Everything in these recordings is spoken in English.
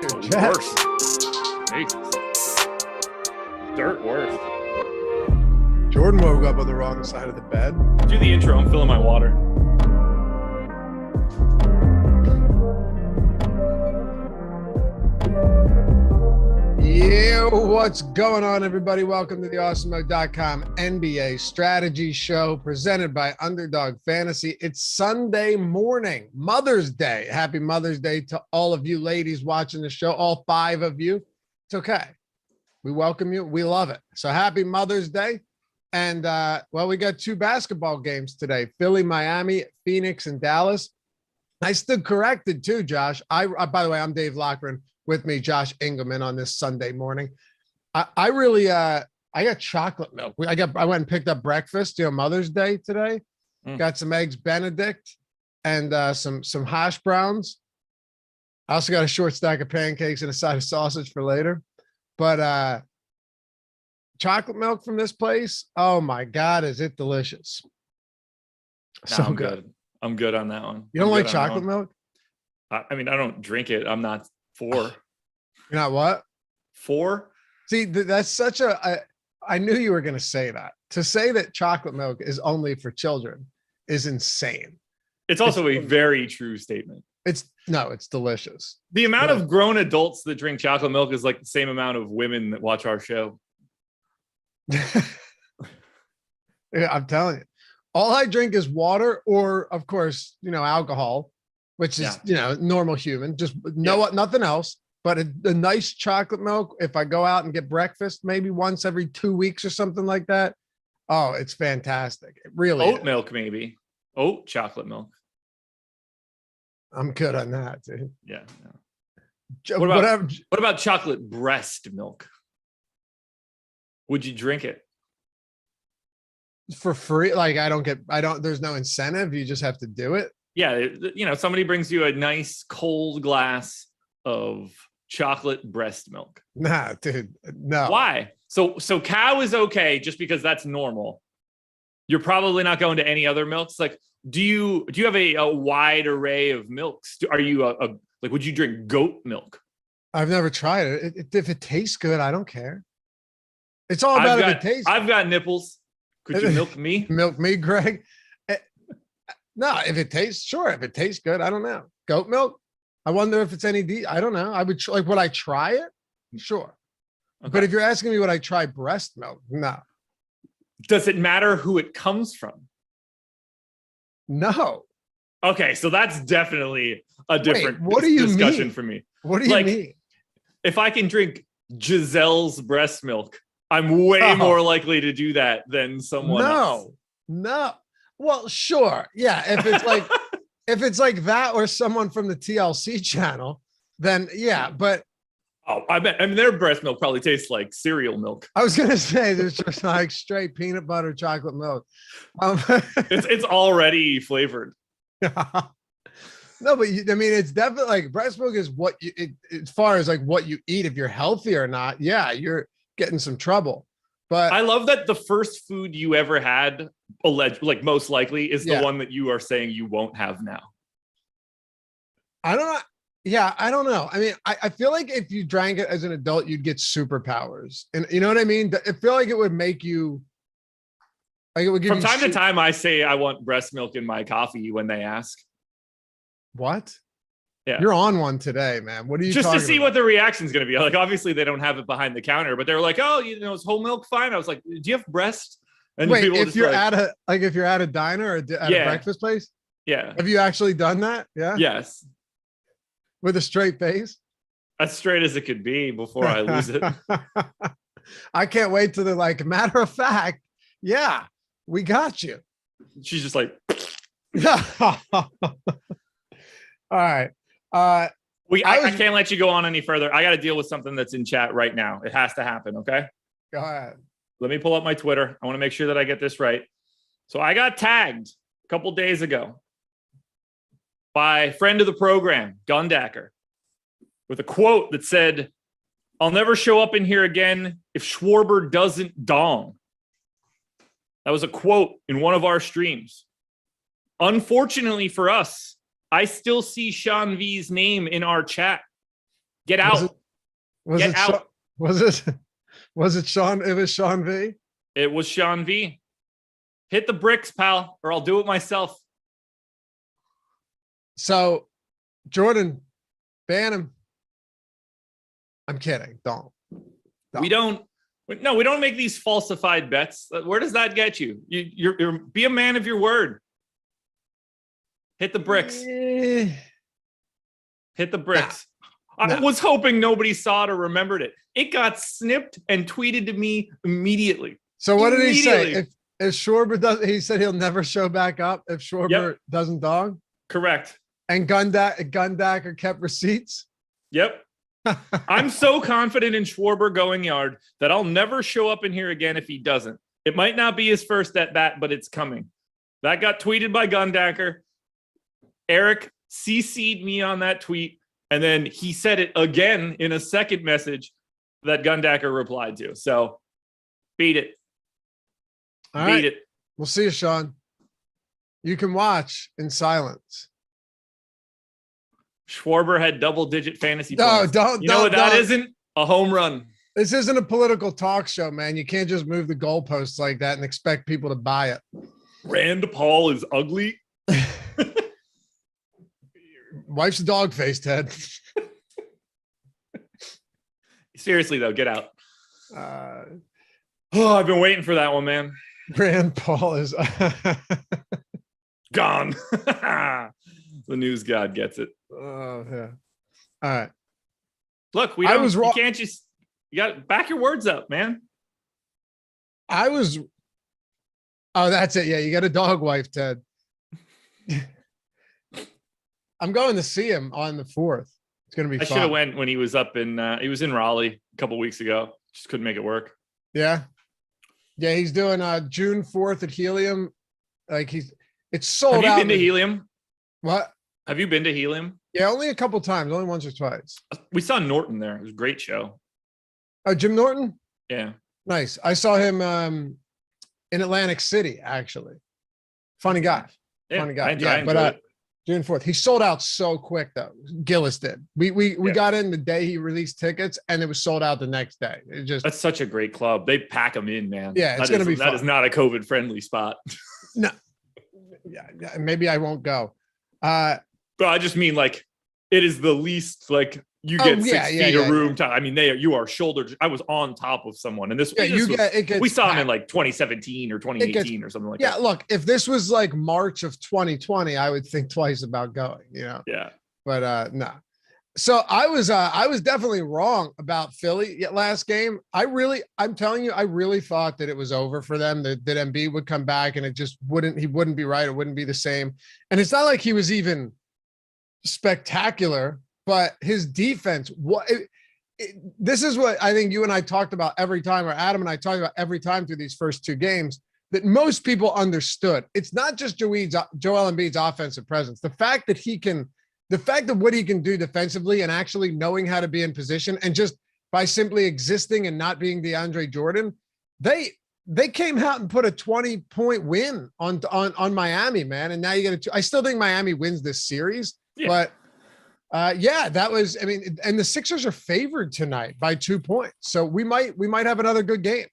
Worse. Dirt worse. Jordan woke up on the wrong side of the bed. Do the intro. I'm filling my water. Yeah, what's going on, everybody? Welcome to the Awesomeo.com NBA strategy show presented by Underdog Fantasy. It's Sunday morning, Mother's Day. Happy Mother's Day to all of you ladies watching the show, all 5 of you. It's okay. We welcome you. We love it. So happy Mother's Day. And, well, we got 2 basketball games today, Philly, Miami, Phoenix, and Dallas. I stood corrected too, Josh. By the way, I'm Dave Loughran. With me, Josh Engleman, on this Sunday morning. I really I got chocolate milk. I went and picked up breakfast, Mother's Day today. Got some eggs Benedict and some hash browns. I also got a short stack of pancakes and a side of sausage for later. But chocolate milk from this place, oh my God, is it delicious. No, so I'm good. I'm good on that one. You don't like chocolate milk? I mean, I don't drink it. I'm not 4. You're not what? 4? See, that's such I knew you were going to say that. To say that chocolate milk is only for children is insane. It's also a very true statement. It's delicious. The amount of grown adults that drink chocolate milk is like the same amount of women that watch our show. Yeah, I'm telling you. All I drink is water or, of course, alcohol, which is, normal human, just nothing else, but a nice chocolate milk. If I go out and get breakfast, maybe once every 2 weeks or something like that. Oh, it's fantastic. It really Oat milk, maybe oat chocolate milk. I'm good on that, dude. Yeah. What about chocolate breast milk? Would you drink it? For free? Like there's no incentive. You just have to do it. Yeah, somebody brings you a nice cold glass of chocolate breast milk. Nah, dude, no. Why? So cow is okay just because that's normal. You're probably not going to any other milks. Like, do you have a wide array of milks? Are you would you drink goat milk? I've never tried it. If it tastes good, I don't care. It's all about if it tastes. I've got nipples. Could you milk me? Milk me, Greg? No, if it tastes, sure. If it tastes good, I don't know. Goat milk? I wonder if it's any I don't know. I would would I try it? Sure. Okay. But if you're asking me would I try breast milk? No. Does it matter who it comes from? No. Okay, so that's definitely a different discussion for me. What do you mean? If I can drink Giselle's breast milk, I'm way more likely to do that than someone else. No. Well, sure. Yeah. If it's like that or someone from the TLC channel, then yeah. But I mean, their breast milk probably tastes like cereal milk. I was gonna say there's just like straight peanut butter chocolate milk. It's already flavored. No, but I mean, it's definitely like breast milk is what as far as like what you eat. If you're healthy or not, yeah, you're getting some trouble. But I love that the first food you ever had, most likely, is the one that you are saying you won't have now. I don't know. Yeah, I don't know. I mean, I feel like if you drank it as an adult, you'd get superpowers. And you know what I mean? I feel like it would make you like it would give From time to time, I say I want breast milk in my coffee when they ask. What? Yeah. You're on one today, man. What are you just to see about? what the reaction is going to be? Like, obviously they don't have it behind the counter, but they're like, oh, is whole milk fine? I was like, do you have breast? And wait, if you're at a diner or at a breakfast place, yeah. Have you actually done that? Yeah. Yes. With a straight face? As straight as it could be before I lose it. I can't wait till they're like, matter of fact, yeah, we got you. She's just like, all right. I can't let you go on any further. I got to deal with something that's in chat right now. It has to happen. Okay. Go ahead. Let me pull up my Twitter. I want to make sure that I get this right. So I got tagged a couple days ago by friend of the program, Gundacker, with a quote that said, "I'll never show up in here again if Schwarber doesn't dong." That was a quote in one of our streams. Unfortunately for us, I still see Sean V's name in our chat. Get out. Get out. Was it Sean? It was Sean V. It was Sean V. Hit the bricks, pal, or I'll do it myself. So, Jordan, ban him. I'm kidding. Don't. We don't make these falsified bets. Where does that get you? You're be a man of your word. Hit the bricks. Hit the bricks. I was hoping nobody saw it or remembered it. It got snipped and tweeted to me immediately. So what did he say? If Schwarber does, he said he'll never show back up if Schwarber doesn't dog. Correct. And Gundacker kept receipts. Yep. I'm so confident in Schwarber going yard that I'll never show up in here again if he doesn't. It might not be his first at bat, but it's coming. That got tweeted by Gundacker. Eric CC'd me on that tweet, and then he said it again in a second message that Gundacker replied to. So beat it. Beat it. We'll see you, Sean. You can watch in silence. Schwarber had double-digit fantasy points. Don't. You know what that isn't? A home run. This isn't a political talk show, man. You can't just move the goalposts like that and expect people to buy it. Rand Paul is ugly. Wife's a dog face, Ted. Seriously, though, get out. I've been waiting for that one, man. Rand Paul is gone. The news god gets it. Oh, yeah. All right. Look, you can't just, you got to back your words up, man. Oh, that's it. Yeah, you got a dog wife, Ted. I'm going to see him on the 4th. It's going to be fun. I should have went when he was up in, he was in Raleigh a couple weeks ago. Just couldn't make it work. Yeah. Yeah, he's doing June 4th at Helium. It's sold out. Have you been to Helium? What? Have you been to Helium? Yeah, only a couple times, only once or twice. We saw Norton there. It was a great show. Oh, Jim Norton? Yeah. Nice. I saw him in Atlantic City, actually. Funny guy. Yeah, Funny guy. Yeah, but June 4th. He sold out so quick, though. Gillis did. We got in the day he released tickets, and it was sold out the next day. That's such a great club. They pack them in, man. Yeah, it's going to be fun. That is not a COVID-friendly spot. No. Yeah, maybe I won't go. But I just mean, like, it is the least, like, you get 6 feet of room time. I mean, you are shoulder. I was on top of someone, and we saw him in like 2017 or 2018 or something like that. Yeah, look, if this was like March of 2020, I would think twice about going. Yeah. But no. So I was definitely wrong about Philly last game. I'm telling you, I really thought that it was over for them. That Embiid would come back, and he wouldn't be right. It wouldn't be the same. And it's not like he was even spectacular. But his defense, this is what I think you and I talked about every time, or Adam and I talked about every time through these first 2 games, that most people understood. It's not just Joel Embiid's offensive presence. The fact that what he can do defensively and actually knowing how to be in position, and just by simply existing and not being DeAndre Jordan, they came out and put a 20-point win on Miami, man. And now you I still think Miami wins this series, but. That was, and the Sixers are favored tonight by 2 points. So we might have another good game.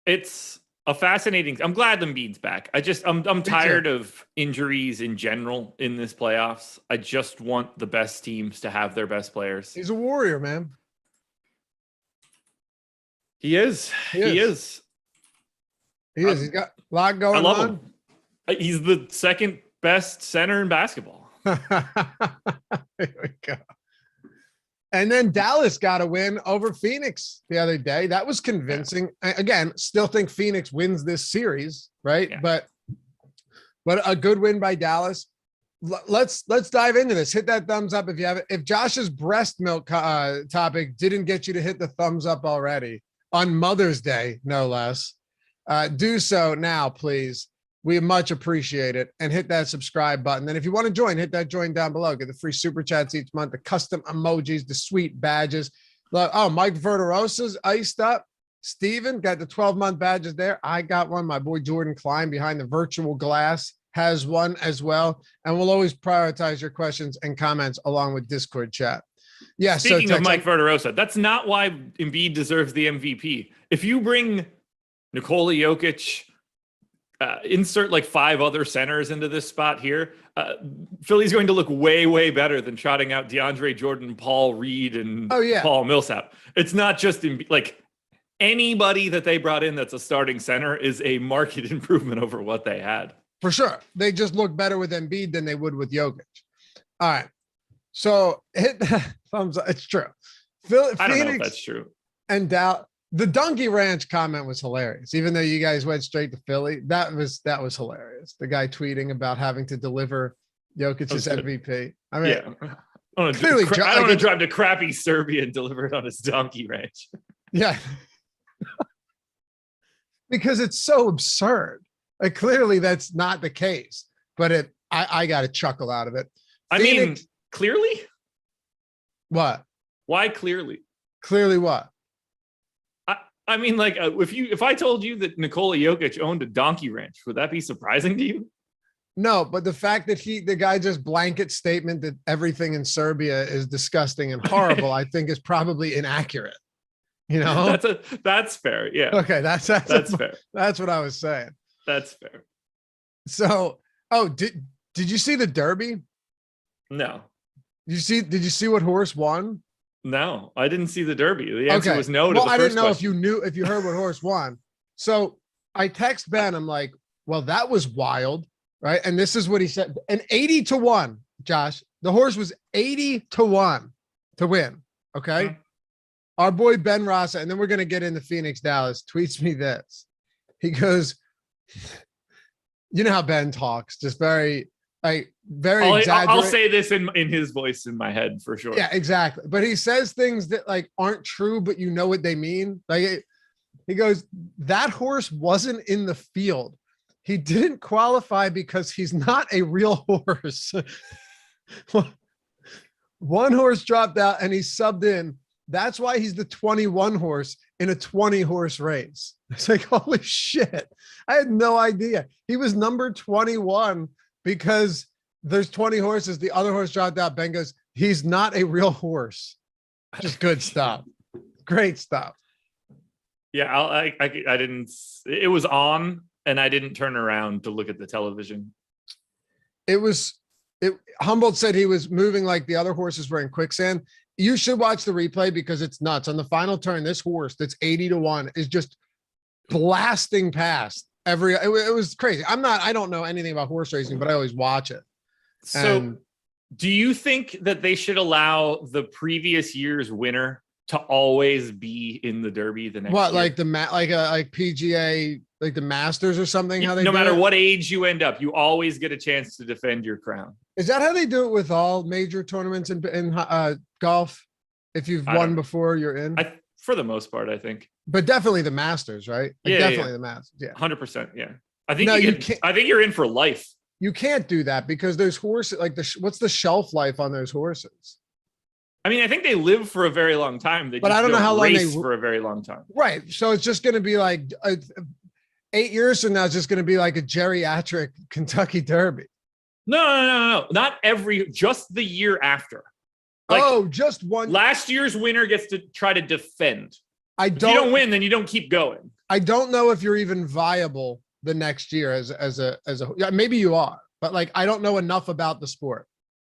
It's a fascinating. I'm glad Embiid's back. I'm tired of injuries in general in this playoffs. I just want the best teams to have their best players. He's a warrior, man. He is. He's got a lot going on. I love him. He's the second best center in basketball. There we go. And then Dallas got a win over Phoenix the other day. That was convincing. Yeah. Again, still think Phoenix wins this series, right? Yeah. But a good win by Dallas. Let's dive into this. Hit that thumbs up if you have it. If Josh's breast milk topic didn't get you to hit the thumbs up already on Mother's Day, no less, do so now, please. We much appreciate it, and hit that subscribe button. And if you want to join, hit that join down below. Get the free super chats each month, the custom emojis, the sweet badges. Oh, Mike Verderosa's iced up. Steven got the 12-month badges there. I got one. My boy Jordan Klein behind the virtual glass has one as well. And we'll always prioritize your questions and comments along with Discord chat. Yeah. Speaking of Mike Verderosa, that's not why Embiid deserves the MVP. If you bring Nikola Jokic, insert like 5 other centers into this spot here, Philly's going to look way, way better than trotting out DeAndre Jordan, Paul Reed, and Paul Millsap. It's not just like anybody that they brought in that's a starting center is a marked improvement over what they had. For sure. They just look better with Embiid than they would with Jokic. All right. So hit thumbs up. It's true. I don't know if that's true. And the Donkey Ranch comment was hilarious. Even though you guys went straight to Philly, that was hilarious. The guy tweeting about having to deliver Jokic's MVP. I mean, yeah. I don't want to drive to crappy Serbia and deliver it on his Donkey Ranch. Yeah. Because it's so absurd. Like clearly that's not the case, but I got a chuckle out of it. I mean, clearly? What? Why clearly? Clearly what? I mean, like, if I told you that Nikola Jokic owned a donkey ranch, would that be surprising to you? No, but the fact that the guy just blanket statement that everything in Serbia is disgusting and horrible, I think is probably inaccurate. You know, that's fair. Yeah. Okay, that's fair. That's what I was saying. That's fair. So, did you see the Derby? No. Did you see what horse won? No, I didn't see the Derby. The answer was no. Well, I didn't know if you heard what horse won. So I text Ben. I'm like, well, that was wild, right? And this is what he said. And 80-1, Josh. The horse was 80-1 to win. Okay. Mm-hmm. Our boy Ben Rasa, and then we're gonna get into Phoenix Dallas. Tweets me this. He goes, you know how Ben talks, just very exaggerated. I'll say this in his voice in my head for sure. Yeah, exactly. But he says things that like aren't true, but you know what they mean. Like he goes, that horse wasn't in the field. He didn't qualify because he's not a real horse. One horse dropped out and he subbed in. That's why he's the 21 horse in a 20 horse race. It's like, holy shit. I had no idea. He was number 21 because there's 20 horses. The other horse dropped out. Ben goes, he's not a real horse. Just good stuff. Great stuff. Yeah. I didn't, it was on and I didn't turn around to look at the television. Humboldt said he was moving like the other horses were in quicksand. You should watch the replay because it's nuts. On the final turn, this horse that's 80-1 is just blasting past it was crazy. I don't know anything about horse racing, but I always watch it. So do you think that they should allow the previous year's winner to always be in the Derby the next year? Like like PGA, like the Masters or something? How they no matter what age you end up, you always get a chance to defend your crown. Is that how they do it with all major tournaments in golf? If you've won before, you're in? For the most part, I think. But definitely the Masters, right? Definitely the Masters. Yeah. 100%. Yeah. I think you're in for life. You can't do that because there's horses like what's the shelf life on those horses? I mean, I think they live for a very long time. But I don't know how long they for a very long time. Right. So it's just going to be like 8 years from now, it's just going to be like a geriatric Kentucky Derby. No. Not just the year after. Like, just one. Last year's winner gets to try to defend. If you don't win, then you don't keep going. I don't know if you're even viable the next year as a maybe you are, but like I don't know enough about the sport.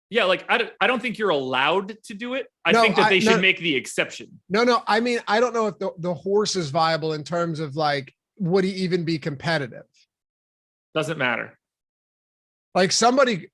Yeah, like I don't think you're allowed to do it. I think that they should make the exception. No. I mean, I don't know if the horse is viable in terms of like, would he even be competitive? Doesn't matter. Like somebody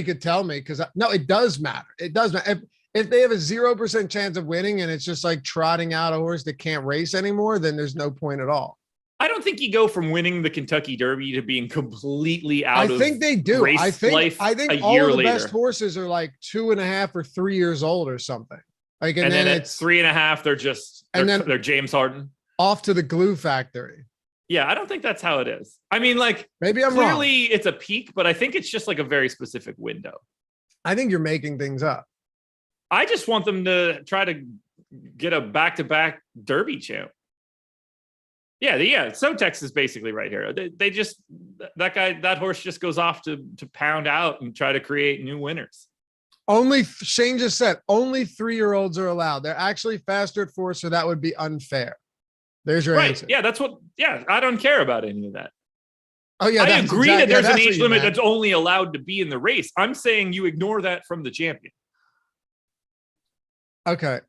could tell me because no, it does matter. It does matter. If they have a 0% chance of winning and it's just like trotting out a horse that can't race anymore, then there's no point at all. I don't think you go from winning the Kentucky Derby to being completely out of. I think they do. I think all of the best horses are like 2.5 or 3 years old or something. Like, and then it's 3.5. They're James Harden off to the glue factory. Yeah, I don't think that's how it is. I mean, like maybe I'm wrong. Clearly, it's a peak, but I think it's just like a very specific window. I think you're making things up. I just want them to try to get a back-to-back Derby champ. Yeah. So Texas basically right here. They that horse just goes off to pound out and try to create new winners. Shane just said only 3-year-olds are allowed. They're actually faster at 4, so that would be unfair. There's your answer. Yeah, I don't care about any of that. Oh yeah, I agree that there's an age limit that's only allowed to be in the race. I'm saying you ignore that from the champion. Okay.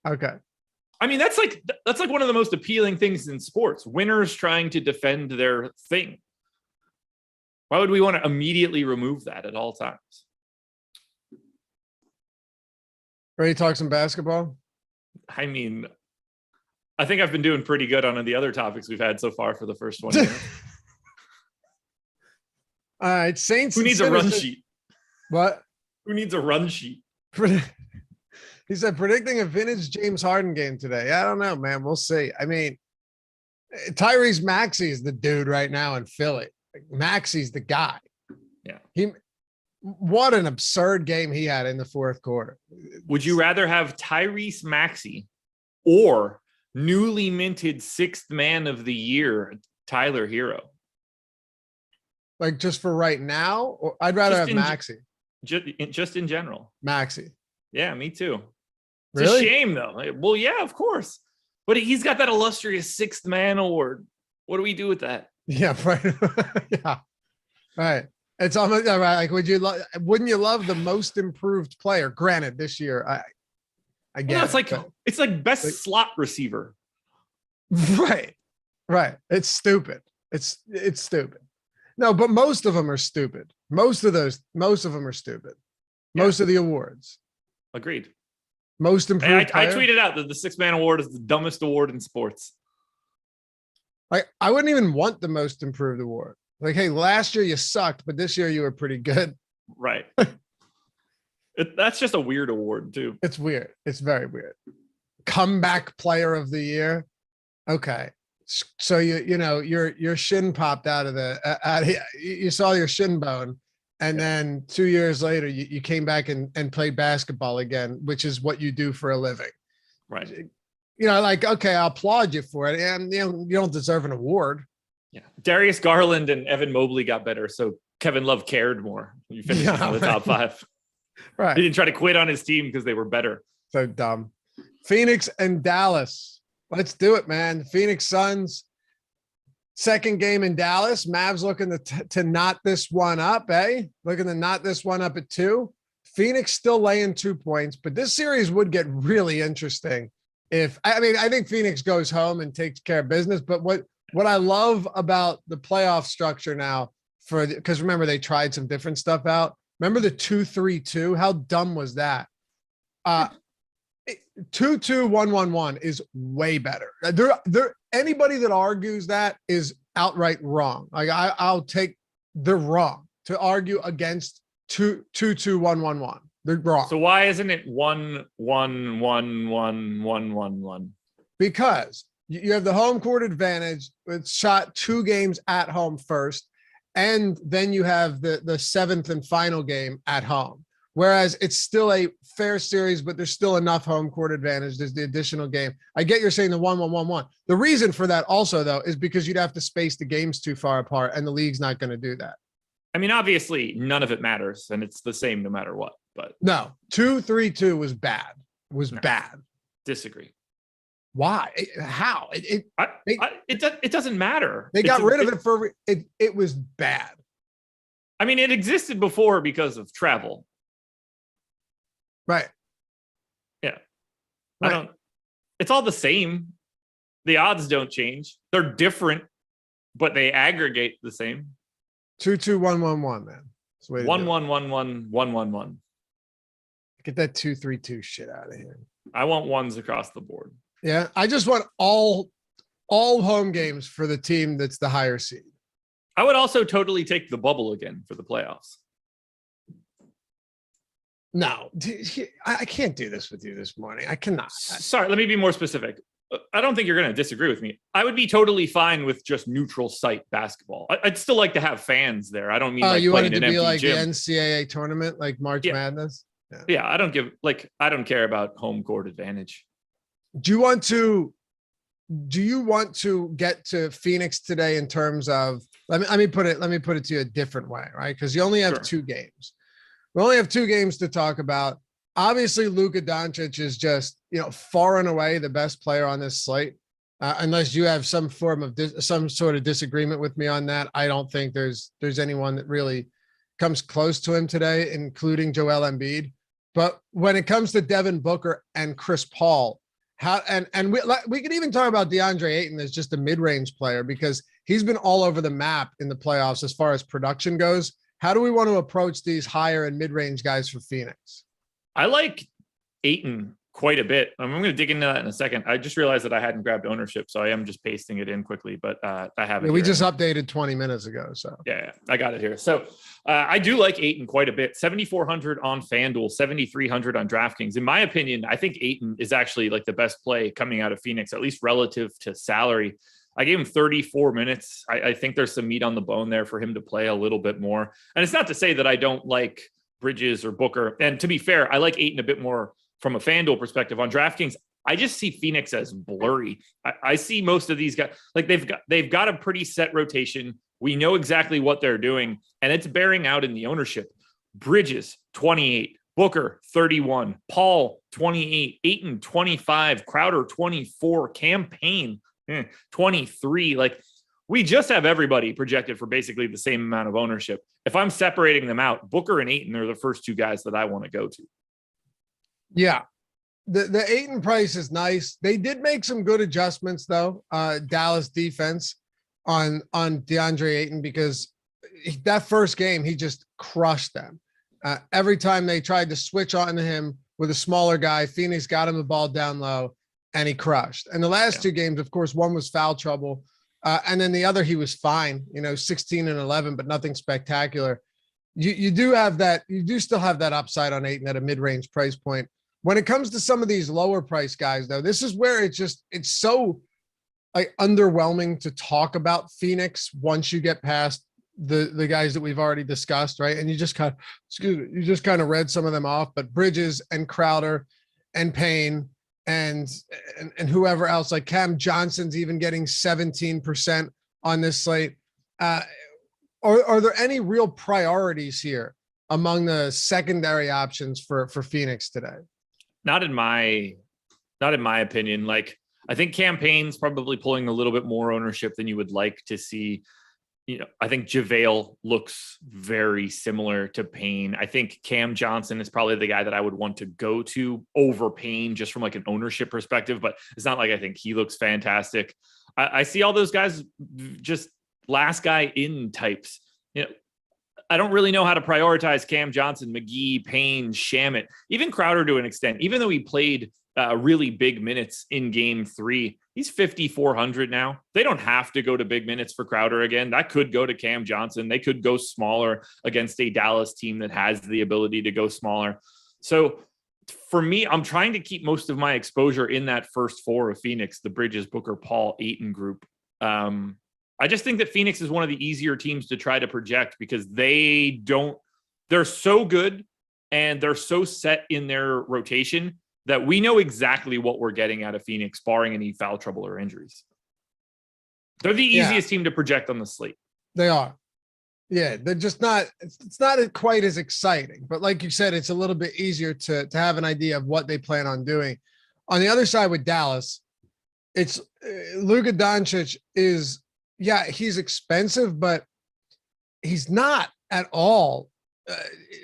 Okay. I mean, that's like one of the most appealing things in sports. Winners trying to defend their thing. Why would we want to immediately remove that at all times? Ready to talk some basketball? I mean, I think I've been doing pretty good on the other topics we've had so far for the first 20 minutes. All right, Saints. Who needs a run sheet? What? Who needs a run sheet? He said predicting a vintage James Harden game today. I don't know, man. We'll see. I mean, Tyrese Maxey is the dude right now in Philly. Maxey's the guy. Yeah. What an absurd game he had in the fourth quarter. Would you rather have Tyrese Maxey or newly minted 6th man of the year, Tyler Hero? Like just for right now? Or I'd rather have Maxey. Just in general. Maxey. Yeah, me too. It's really? A shame though. Well, yeah, of course. But he's got that illustrious 6th man award. What do we do with that? Yeah, right. Yeah. Right. It's almost right. Like, wouldn't you love the most improved player? Granted, this year, I guess it's like best slot receiver. Right. Right. It's stupid. It's stupid. No, but most of them are stupid. Most of them are stupid. Most of the awards. Agreed. Most improved. I tweeted out that the 6th man award is the dumbest award in sports. Like, I wouldn't even want the most improved award. Like, hey, last year you sucked, but this year you were pretty good. Right. That's just a weird award too. It's weird. It's very weird. Comeback player of the year. Okay. So your shin popped out of you saw your shin bone. And then 2 years later, you came back and played basketball again, which is what you do for a living. Right. Like, okay, I'll applaud you for it. And you don't deserve an award. Yeah. Darius Garland and Evan Mobley got better. So Kevin Love cared more. You finished in the top 5. Right. He didn't try to quit on his team because they were better. So dumb. Phoenix and Dallas. Let's do it, man. Phoenix Suns. Second game in Dallas. Mavs looking to knot this one up, eh? Looking to knot this one up at 2. Phoenix still laying 2 points, but this series would get really interesting I think Phoenix goes home and takes care of business. But what I love about the playoff structure now because remember, they tried some different stuff out. Remember the 2-3-2? How dumb was that? 2-2-1-1-1 is way better. Anybody that argues that is outright wrong. Like I'll take they're wrong to argue against 2-2-1-1-1. They're wrong. So why isn't it 1-1-1-1-1-1-1? Because you have the home court advantage. It's shot 2 games at home first, and then you have the 7th and final game at home. Whereas it's still a fair series, but there's still enough home court advantage. There's the additional game. I get you're saying the 1-1-1-1. The reason for that also, though, is because you'd have to space the games too far apart, and the league's not going to do that. I mean, obviously, none of it matters, and it's the same no matter what. But no, 2-3-2 was bad. Bad. Disagree. Why? How? It doesn't matter. They got rid of it for it. It was bad. I mean, it existed before because of travel. Right. Yeah. Right. It's all the same. The odds don't change. They're different, but they aggregate the same. 2-2-1-1-1, man. 1-1-1-1-1-1-1. Get that 2-3-2 shit out of here. I want ones across the board. Yeah. I just want all home games for the team that's the higher seed. I would also totally take the bubble again for the playoffs. No, I can't do this with you this morning. I cannot. Sorry, let me be more specific. I don't think you're going to disagree with me. I would be totally fine with just neutral site basketball. I'd still like to have fans there. I don't mean you want it to be like gym. The NCAA tournament, like March Madness. Yeah, I don't care about home court advantage. Do you want to get to Phoenix today in terms of let me put it to you a different way, right? Because you only have 2 games. We only have 2 games to talk about. Obviously, Luka Doncic is just, far and away the best player on this slate. Unless you have some form of some sort of disagreement with me on that, I don't think there's anyone that really comes close to him today, including Joel Embiid. But when it comes to Devin Booker and Chris Paul, we could even talk about DeAndre Ayton as just a mid-range player because he's been all over the map in the playoffs as far as production goes. How do we want to approach these higher and mid-range guys for Phoenix? I like Ayton quite a bit. I'm going to dig into that in a second. I just realized that I hadn't grabbed ownership, so I am just pasting it in quickly, but I have it. Yeah, we just updated 20 minutes ago. So yeah, I got it here. So I do like Ayton quite a bit. 7,400 on FanDuel, 7,300 on DraftKings. In my opinion, I think Ayton is actually like the best play coming out of Phoenix, at least relative to salary. I gave him 34 minutes. I think there's some meat on the bone there for him to play a little bit more. And it's not to say that I don't like Bridges or Booker. And to be fair, I like Ayton a bit more from a FanDuel perspective. On DraftKings, I just see Phoenix as blurry. I see most of these guys, like they've got a pretty set rotation. We know exactly what they're doing, and it's bearing out in the ownership. Bridges, 28, Booker, 31, Paul, 28, Ayton, 25, Crowder, 24, Campaign, 23. Like, we just have everybody projected for basically the same amount of ownership. If I'm separating them out, Booker and Ayton are the first 2 guys that I want to go to. Yeah. The Ayton price is nice. They did make some good adjustments though. Dallas defense on DeAndre Ayton, because that first game, he just crushed them. Every time they tried to switch onto him with a smaller guy, Phoenix got him the ball down low and he crushed. And the last 2 games, of course, one was foul trouble. And then the other, he was fine, 16 and 11, but nothing spectacular. You do have that. You do still have that upside on Ayton at a mid-range price point. When it comes to some of these lower price guys, though, this is where it's so like underwhelming to talk about Phoenix once you get past the guys that we've already discussed, right? And you just kind of read some of them off, but Bridges and Crowder and Payne and whoever else, like Cam Johnson's even getting 17% on this slate. Are there any real priorities here among the secondary options for Phoenix today? Not in my opinion. Like, I think Campaign's probably pulling a little bit more ownership than you would like to see. I think JaVale looks very similar to Payne. I think Cam Johnson is probably the guy that I would want to go to over Payne just from like an ownership perspective, but it's not like I think he looks fantastic. I see all those guys just last guy in types. I don't really know how to prioritize Cam Johnson, McGee, Payne, Shamet, even Crowder to an extent. Even though he played really big minutes in game 3, he's 5,400 now. They don't have to go to big minutes for Crowder again. That could go to Cam Johnson. They could go smaller against a Dallas team that has the ability to go smaller. So for me, I'm trying to keep most of my exposure in that first 4 of Phoenix, the Bridges, Booker, Paul, Ayton group. I just think that Phoenix is one of the easier teams to try to project because they're so good and they're so set in their rotation that we know exactly what we're getting out of Phoenix, barring any foul trouble or injuries. They're the easiest team to project on the slate. They are. Yeah, they're just not, it's not quite as exciting, but like you said, it's a little bit easier to have an idea of what they plan on doing. On the other side with Dallas, it's Luka Doncic is, yeah, he's expensive, but he's not at all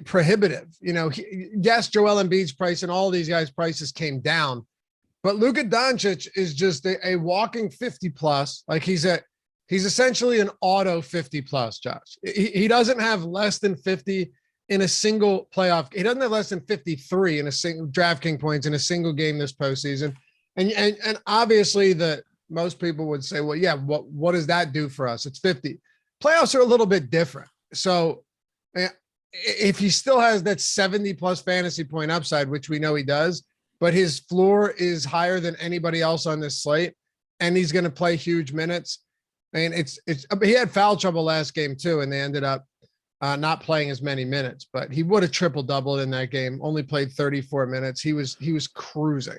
prohibitive. Yes, Joel Embiid's price and all these guys' prices came down, but Luka Doncic is just a walking 50 plus. Like he's essentially an auto 50 plus, Josh. He doesn't have less than 50 in a single playoff. He doesn't have less than 53 in a single DraftKings points in a single game this postseason. And obviously most people would say, well, yeah, what does that do for us? It's 50. Playoffs are a little bit different. So if he still has that 70 plus fantasy point upside, which we know he does, but his floor is higher than anybody else on this slate, and he's going to play huge minutes. I mean, he had foul trouble last game too, and they ended up not playing as many minutes, but he would have triple doubled in that game, only played 34 minutes. He was cruising.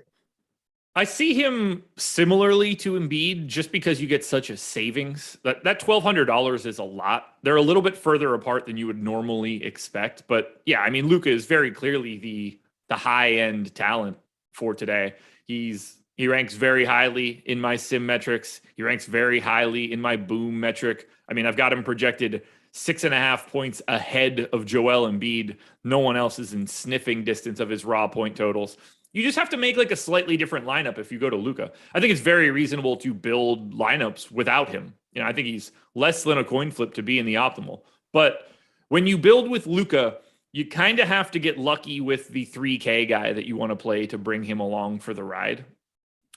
I see him similarly to Embiid just because you get such a savings. That $1,200 is a lot. They're a little bit further apart than you would normally expect. But yeah, I mean, Luka is very clearly the high-end talent for today. He ranks very highly in my sim metrics. He ranks very highly in my boom metric. I mean, I've got him projected 6.5 points ahead of Joel Embiid. No one else is in sniffing distance of his raw point totals. You just have to make like a slightly different lineup if you go to Luka. I think it's very reasonable to build lineups without him. You know, I think he's less than a coin flip to be in the optimal. But when you build with Luka, you kind of have to get lucky with the 3K guy that you want to play to bring him along for the ride.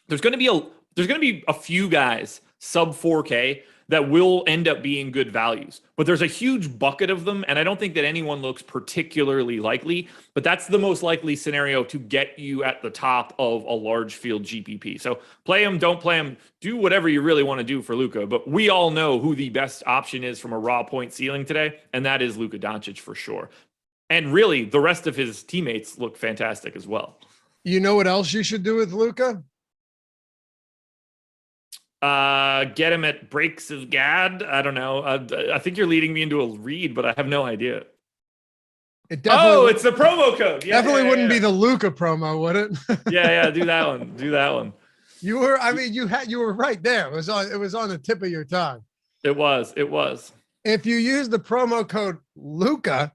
There's going to be a few guys sub 4K that will end up being good values, but there's a huge bucket of them, and I don't think that anyone looks particularly likely, but that's the most likely scenario to get you at the top of a large field GPP. So play him, don't play him, do whatever you really want to do for Luka, but we all know who the best option is from a raw point ceiling today, and that is Luka Doncic for sure. And really, the rest of his teammates look fantastic as well. You know what else you should do with Luka? Get him at Breaks of Gad. I don't know. I think you're leading me into a read, but I have no idea. It definitely it's the promo code. Yeah, definitely wouldn't be the Luka promo, would it? Yeah. Do that one. Do that one. You were right there. It was on the tip of your tongue. It was. If you use the promo code Luka,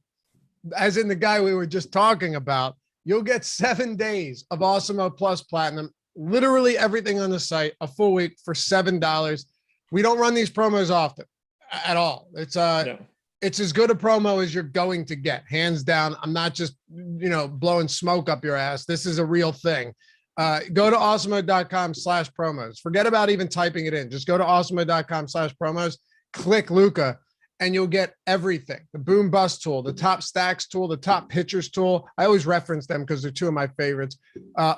as in the guy we were just talking about, you'll get 7 days of Awesemo Plus Platinum. Literally everything on the site, a full week for $7. We don't run these promos often at all. It's as good a promo as you're going to get, hands down. I'm not just, blowing smoke up your ass. This is a real thing. Go to awesomeo.com/promos. Forget about even typing it in. Just go to awesomeo.com/promos, click Luka, and you'll get everything. The boom bust tool, the top stacks tool, the top pitchers tool. I always reference them because they're two of my favorites.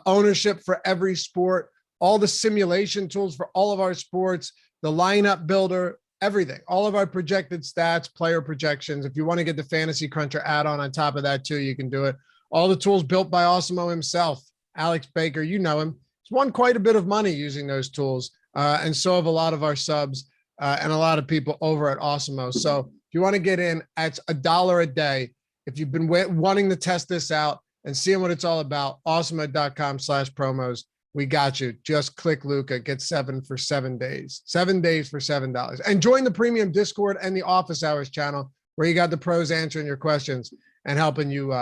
Ownership for every sport, all the simulation tools for all of our sports, the lineup builder, everything. All of our projected stats, player projections. If you want to get the Fantasy Cruncher add-on on top of that too, you can do it. All the tools built by Awesemo himself, Alex Baker, you know him. He's won quite a bit of money using those tools, and so have a lot of our subs. And a lot of people over at Awesemo. So if you want to get in, it's $1 a day. If you've been wanting to test this out and seeing what it's all about, awesomeo.com/promos. We got you. Just click Luka, get 7 for 7 days. 7 days for $7. And join the premium Discord and the Office Hours channel where you got the pros answering your questions and helping you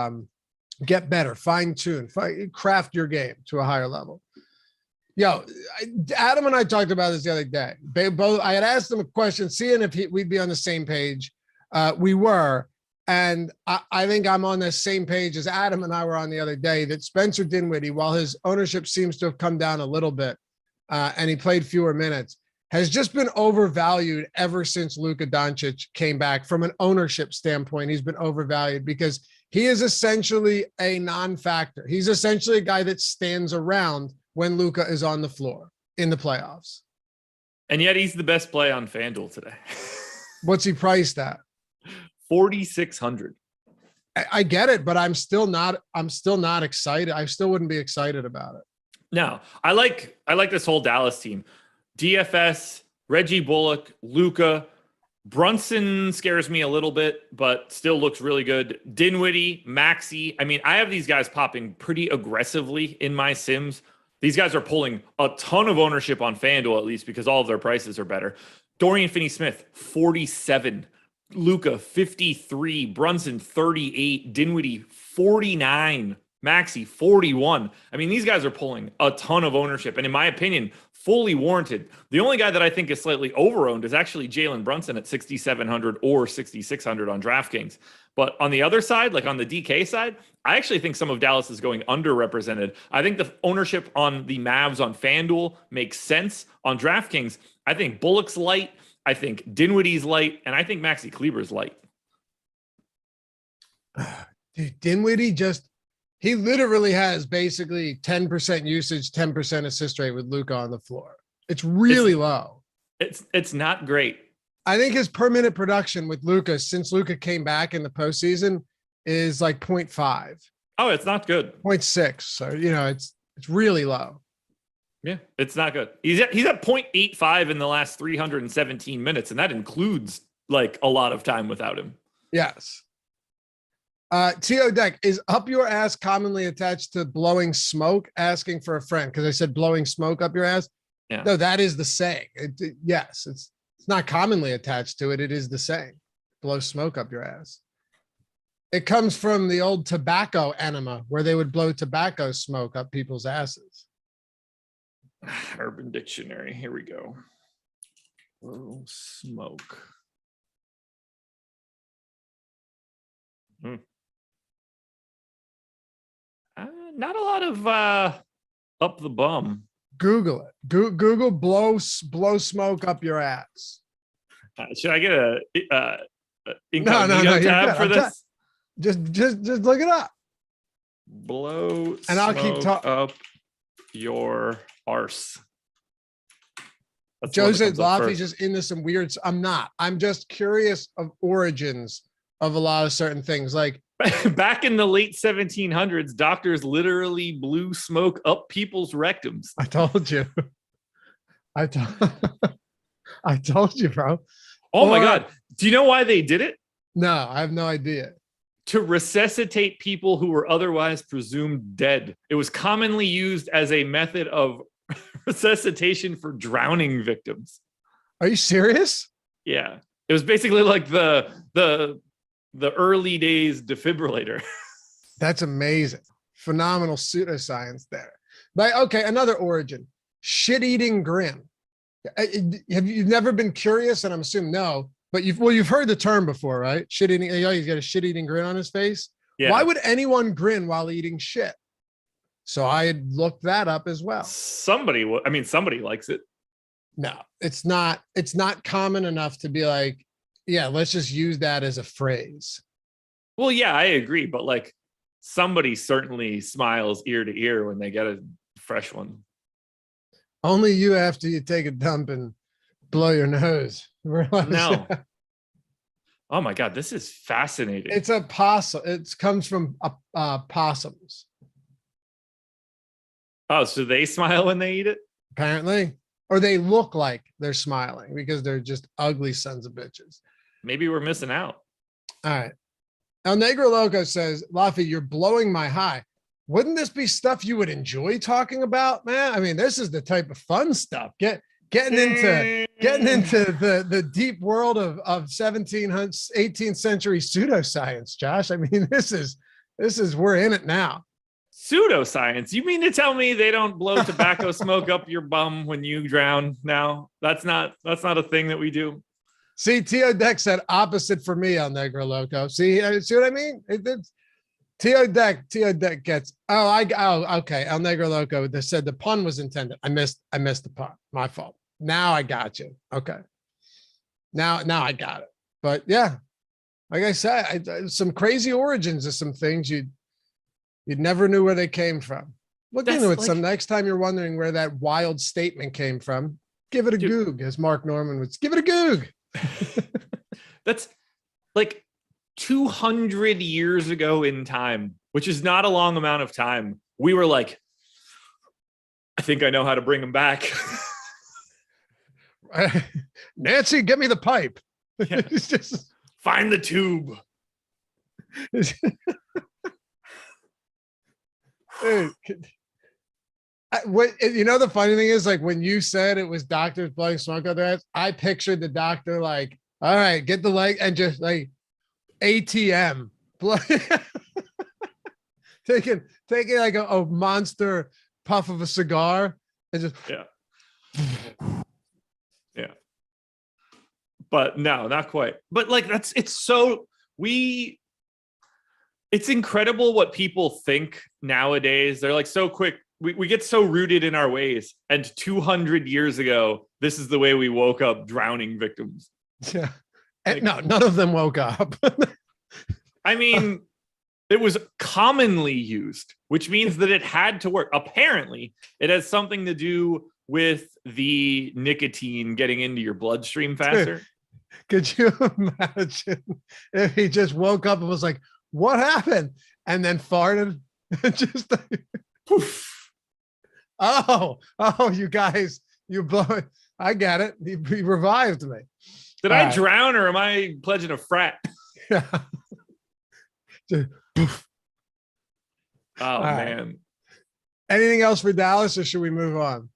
get better, fine tune, craft your game to a higher level. Yo, Adam and I talked about this the other day. I had asked him a question, seeing if we'd be on the same page. We were, and I think I'm on the same page as Adam and I were on the other day, that Spencer Dinwiddie, while his ownership seems to have come down a little bit, and he played fewer minutes, has just been overvalued ever since Luka Doncic came back. From an ownership standpoint, he's been overvalued because he is essentially a non-factor. He's essentially a guy that stands around when Luka is on the floor in the playoffs. And yet he's the best play on FanDuel today. What's he priced at? 4,600. I get it, but I'm still not excited. I still wouldn't be excited about it. No, I like this whole Dallas team. DFS, Reggie Bullock, Luka, Brunson scares me a little bit, but still looks really good. Dinwiddie, Maxey. I mean, I have these guys popping pretty aggressively in my sims. These guys are pulling a ton of ownership on FanDuel, at least because all of their prices are better. Dorian Finney-Smith, 47. Luka, 53. Brunson, 38. Dinwiddie, 49. Maxey, 41. I mean, these guys are pulling a ton of ownership, and in my opinion, fully warranted. The only guy that I think is slightly over-owned is actually Jalen Brunson at 6,700 or 6,600 on DraftKings. But on the other side, like on the DK side, I actually think some of Dallas is going underrepresented. I think the ownership on the Mavs on FanDuel makes sense. On DraftKings, I think Bullock's light, I think Dinwiddie's light, and I think Maxey Kleber's light. Dude, Dinwiddie he literally has basically 10% usage, 10% assist rate with Luka on the floor. It's really low. It's not great. I think his per minute production with Luka since Luka came back in the postseason is like 0.5. Oh, it's not good. 0.6. So, it's really low. Yeah, it's not good. He's at 0.85 in the last 317 minutes, and that includes like a lot of time without him. Yes. T.O. Deck, is up your ass commonly attached to blowing smoke, asking for a friend? Because I said blowing smoke up your ass. Yeah. No, that is the saying. Yes, it's not commonly attached to it. It is the saying. Blow smoke up your ass. It comes from the old tobacco enema, where they would blow tobacco smoke up people's asses. Urban Dictionary. Here we go. Blow smoke. Not a lot of up the bum. Google it. Google blow smoke up your ass. Should I get a no, tab for this? Just look it up. Blow and I'll keep talking up your arse. Joe said Laffy's just into some weird. I'm not. I'm just curious of origins of a lot of certain things. Like back in the late 1700s, doctors literally blew smoke up people's rectums. I told you. I told you, bro. Oh my God. Do you know why they did it? No, I have no idea. To resuscitate people who were otherwise presumed dead. It was commonly used as a method of resuscitation for drowning victims. Are you serious? Yeah. It was basically like the early days defibrillator. That's amazing. Phenomenal pseudoscience there. But okay, another origin. Shit-eating grin. You've never been curious, and I'm assuming no, but you've heard the term before, right? Shit-eating, he's got a shit-eating grin on his face. Yeah. Why would anyone grin while eating shit? So I had looked that up as well. Somebody likes it. No, it's not common enough to be like, yeah, let's just use that as a phrase. Well, yeah, I agree. But like somebody certainly smiles ear to ear when they get a fresh one. Only you after you take a dump and blow your nose. No. Oh my God, this is fascinating. It's a possum. It comes from possums. Oh, so they smile when they eat it? Apparently. Or they look like they're smiling because they're just ugly sons of bitches. Maybe we're missing out. All right. El Negro Loco says, Laffy, you're blowing my high. Wouldn't this be stuff you would enjoy talking about, man? I mean, this is the type of fun stuff. Getting into the deep world of 18th century pseudoscience, Josh. I mean, this is we're in it now. Pseudoscience? You mean to tell me they don't blow tobacco smoke up your bum when you drown now? That's not a thing that we do. See, T.O. Deck said opposite for me on Negro Loco. See what I mean? T.O. Deck gets, okay. El Negro Loco, they said the pun was intended. I missed the pun. My fault. Now I got you. Okay. Now I got it. But yeah, like I said, some crazy origins of some things you never knew where they came from. Look into it some next time you're wondering where that wild statement came from. Give it a goog, as Mark Norman would. Give it a goog. That's like 200 years ago in time, which is not a long amount of time. We were like, I think I know how to bring them back. Nancy, get me the pipe. Yeah. Just find the tube. Dude, the funny thing is, like, when you said it was doctors blowing smoke out their ass, I pictured the doctor like, all right, get the leg and just like ATM taking like a monster puff of a cigar and just yeah. But no, not quite. But like it's incredible what people think nowadays. They're like so quick. We get so rooted in our ways. And 200 years ago, this is the way we woke up drowning victims. Yeah. And no, none of them woke up. I mean, it was commonly used, which means that it had to work. Apparently, it has something to do with the nicotine getting into your bloodstream faster. Could you imagine if he just woke up and was like, what happened? And then farted and just like, poof. Oh, you guys, you blow it. I get it. He revived me. Did I drown or am I pledging a frat? Yeah. Oh, man. Right. Anything else for Dallas or should we move on?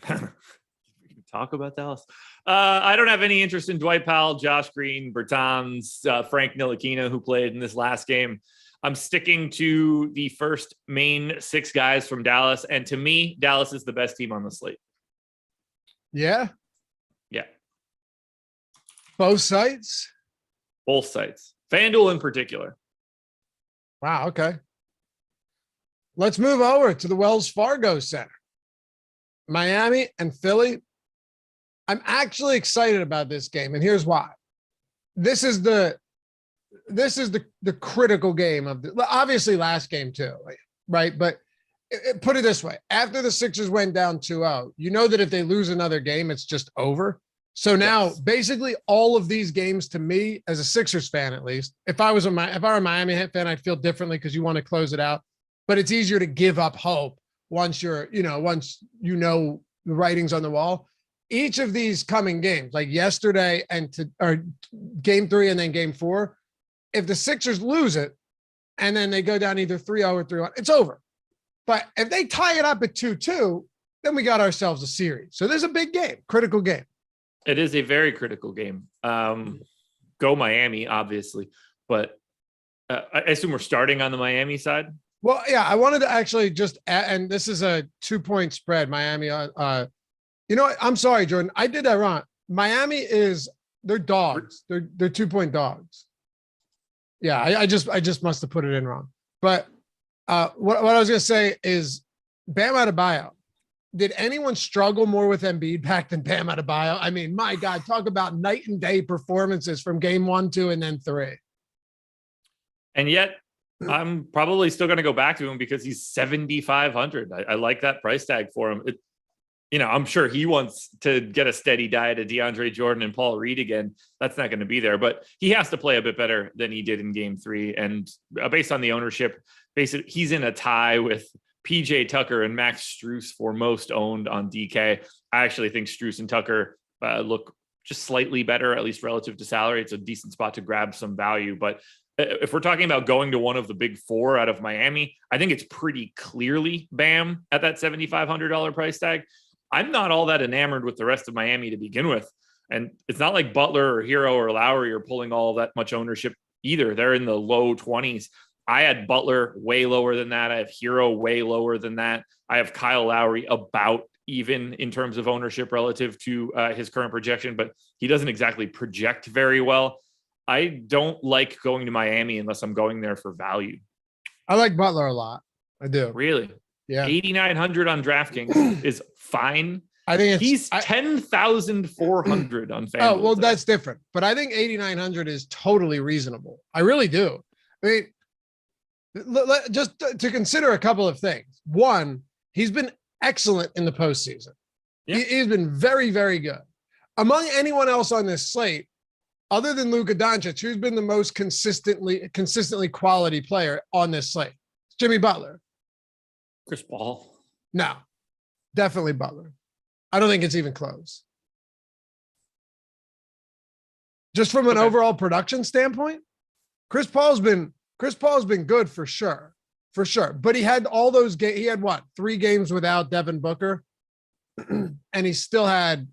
We can talk about Dallas. I don't have any interest in Dwight Powell, Josh Green, Bertans, Frank Ntilikina, who played in this last game. I'm sticking to the first main 6 guys from Dallas. And to me, Dallas is the best team on the slate. Yeah. Yeah. Both sites? Both sites. FanDuel in particular. Wow. Okay. Let's move over to the Wells Fargo Center. Miami and Philly. I'm actually excited about this game, and here's why. This is the critical game of the, obviously last game too, right? But put it this way: after the Sixers went down 2-0, you know that if they lose another game, it's just over. So now, basically, all of these games to me, as a Sixers fan at least, if I were a Miami fan, I'd feel differently because you want to close it out. But it's easier to give up hope once once you know the writing's on the wall. Each of these coming games, like yesterday or game 3 and then game 4, if the Sixers lose it and then they go down either 3-0 or 3-1, it's over. But if they tie it up at 2-2, then we got ourselves a series. So there's a big game, critical game. It is a very critical game. Go Miami, obviously, but I assume we're starting on the Miami side. Well, yeah, I wanted to actually just add, and this is a 2-point spread. Miami, you know what? I'm sorry, Jordan. I did that wrong. Miami they're dogs. They're 2-point dogs. Yeah, I just must have put it in wrong. But what I was gonna say is Bam Adebayo. Did anyone struggle more with Embiid back than Bam Adebayo? I mean, my God, talk about night and day performances from game 1, 2, and then 3. And yet, I'm probably still going to go back to him because he's 7,500. I like that price tag for him. I'm sure he wants to get a steady diet of DeAndre Jordan and Paul Reed again. That's not going to be there, but he has to play a bit better than he did in game 3. And based on the ownership, basically he's in a tie with PJ Tucker and Max Strus for most owned on DK. I actually think Strus and Tucker look just slightly better, at least relative to salary. It's a decent spot to grab some value, but if we're talking about going to one of the big 4 out of Miami, I think it's pretty clearly Bam at that $7,500 price tag. I'm not all that enamored with the rest of Miami to begin with. And it's not like Butler or Hero or Lowry are pulling all that much ownership either. They're in the low 20s. I had Butler way lower than that. I have Hero way lower than that. I have Kyle Lowry about even in terms of ownership relative to his current projection, but he doesn't exactly project very well. I don't like going to Miami unless I'm going there for value. I like Butler a lot. I do. Really? Yeah. 8,900 on DraftKings is fine. I think he's 10,400 on FanDuel. Oh, well, that's different. But I think 8,900 is totally reasonable. I really do. I mean, just to consider a couple of things. One, he's been excellent in the postseason. Yeah. He's been very, very good. Among anyone else on this slate, other than Luka Doncic, who's been the most consistently quality player on this slate? It's Jimmy Butler. Chris Paul. No, definitely Butler. I don't think it's even close. Just from an overall production standpoint, Chris Paul's been good for sure. But he had all those games. He had 3 games without Devin Booker, and he still had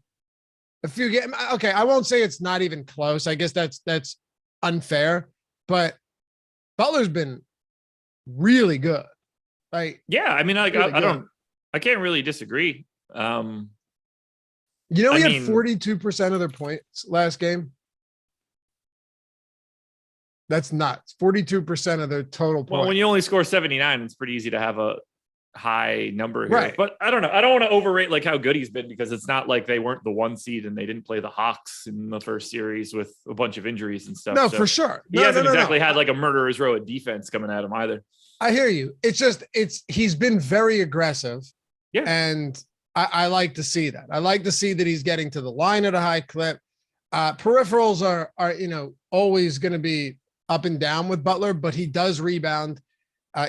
a few games. Okay, I won't say it's not even close. I guess that's unfair, but Butler's been really good. Yeah, I mean, really I can't really disagree. He had 42% of their points last game. That's nuts. 42% of their total points. Well, when you only score 79, it's pretty easy to have a high number here. Right. But I don't know. I don't want to overrate how good he's been because it's not like they weren't the 1 seed and they didn't play the Hawks in the first series with a bunch of injuries and stuff. No, so for sure. He hasn't exactly had a murderer's row of defense coming at him either. I hear you. It's just he's been very aggressive. Yeah. And I like to see that. I like to see that he's getting to the line at a high clip. Peripherals are always going to be up and down with Butler, but he does rebound.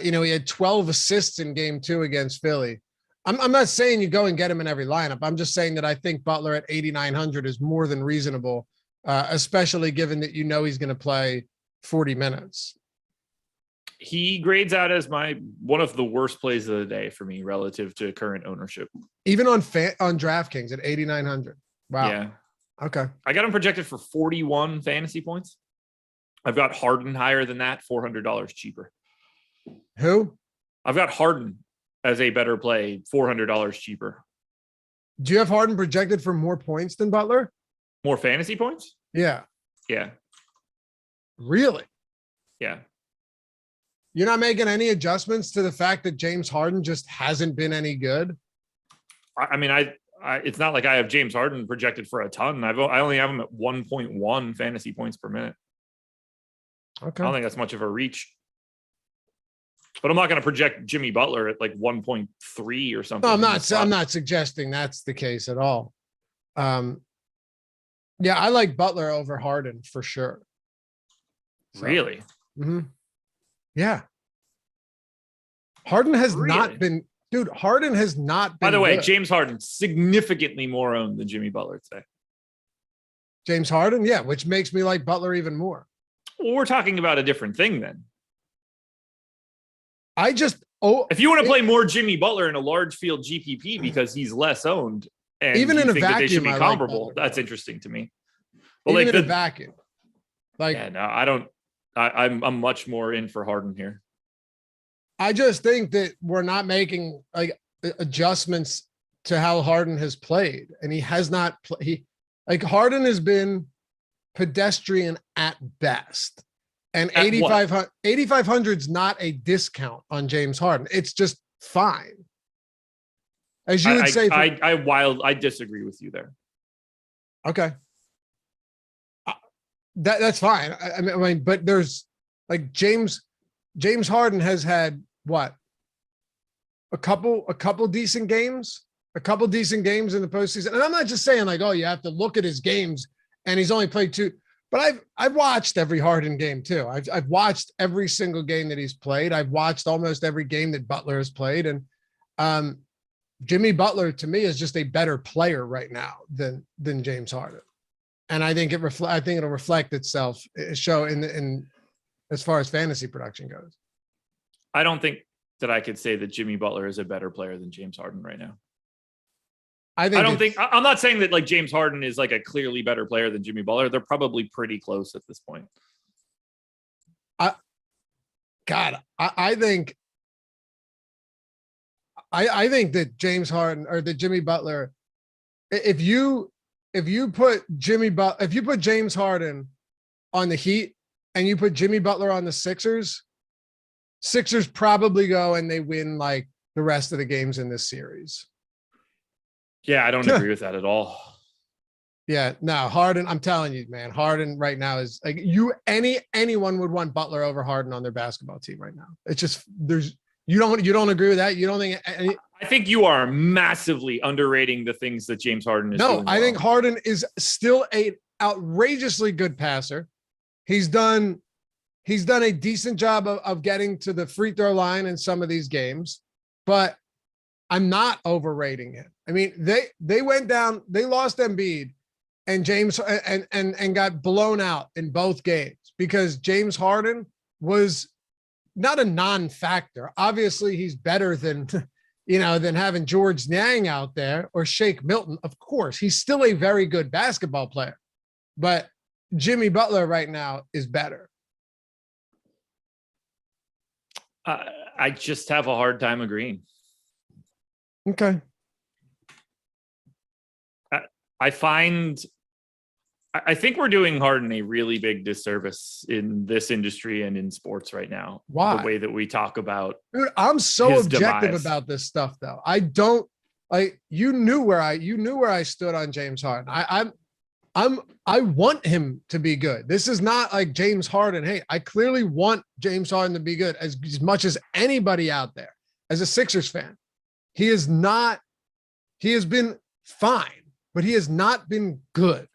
He had 12 assists in game 2 against Philly. I'm not saying you go and get him in every lineup. I'm just saying that I think Butler at 8,900 is more than reasonable, especially given that he's going to play 40 minutes. He grades out as one of the worst plays of the day for me relative to current ownership. Even on DraftKings at 8,900. Wow. Yeah. Okay. I got him projected for 41 fantasy points. I've got Harden higher than that, $400 cheaper. Who? I've got Harden as a better play, $400 cheaper. Do you have Harden projected for more points than Butler? More fantasy points? Yeah. Yeah. Really? Yeah. You're not making any adjustments to the fact that James Harden just hasn't been any good? I mean, it's not like I have James Harden projected for a ton. I only have him at 1.1 fantasy points per minute. Okay. I don't think that's much of a reach. But I'm not going to project Jimmy Butler at like 1.3 or something. No, I'm not suggesting that's the case at all. Yeah, I like Butler over Harden for sure. So, really? Mm-hmm. Yeah. Harden has not been, dude. Harden has not been. By the way, good. James Harden significantly more owned than Jimmy Butler today. James Harden, yeah, which makes me like Butler even more. Well, we're talking about a different thing then. If you want to play more Jimmy Butler in a large field GPP because he's less owned, and even in a vacuum, they should be comparable. Like that's interesting to me. But even like in a vacuum, I don't. I'm much more in for Harden here. I just think that we're not making like adjustments to how Harden has played, and he has not. Harden has been pedestrian at best. And 8,500 is not a discount on James Harden. It's just fine. As you would say. I disagree with you there. Okay. That's fine. I mean, but there's like James Harden has had what? A couple decent games in the postseason. And I'm not just saying like, oh, you have to look at his games and he's only played 2. But I've watched every Harden game too. I've watched every single game that he's played. I've watched almost every game that Butler has played, and Jimmy Butler to me is just a better player right now than James Harden, and I think it'll reflect itself in as far as fantasy production goes. I don't think that I could say that Jimmy Butler is a better player than James Harden right now. I'm not saying that like James Harden is like a clearly better player than Jimmy Butler. They're probably pretty close at this point. I think that James Harden or that Jimmy Butler, if you put James Harden on the Heat and you put Jimmy Butler on the Sixers probably go and they win like the rest of the games in this series. Yeah, I don't agree with that at all. Yeah, no, Harden, I'm telling you, man, Harden right now is like anyone would want Butler over Harden on their basketball team right now. It's just you don't agree with that? You don't think I think you are massively underrating the things that James Harden is doing. No, I think Harden is still a outrageously good passer. He's done a decent job of getting to the free throw line in some of these games, but I'm not overrating him. I mean, they went down, they lost Embiid and James and got blown out in both games because James Harden was not a non-factor. Obviously, he's better than having George Niang out there or Shake Milton. Of course, he's still a very good basketball player, but Jimmy Butler right now is better. I just have a hard time agreeing. Okay. I think we're doing Harden a really big disservice in this industry and in sports right now. Why? The way that we talk about. Dude, I'm so objective demise. about this stuff, though. I don't like. You knew where I stood on James Harden. I want him to be good. This is not like James Harden. Hey, I clearly want James Harden to be good as much as anybody out there. As a Sixers fan, he has been fine, but he has not been good.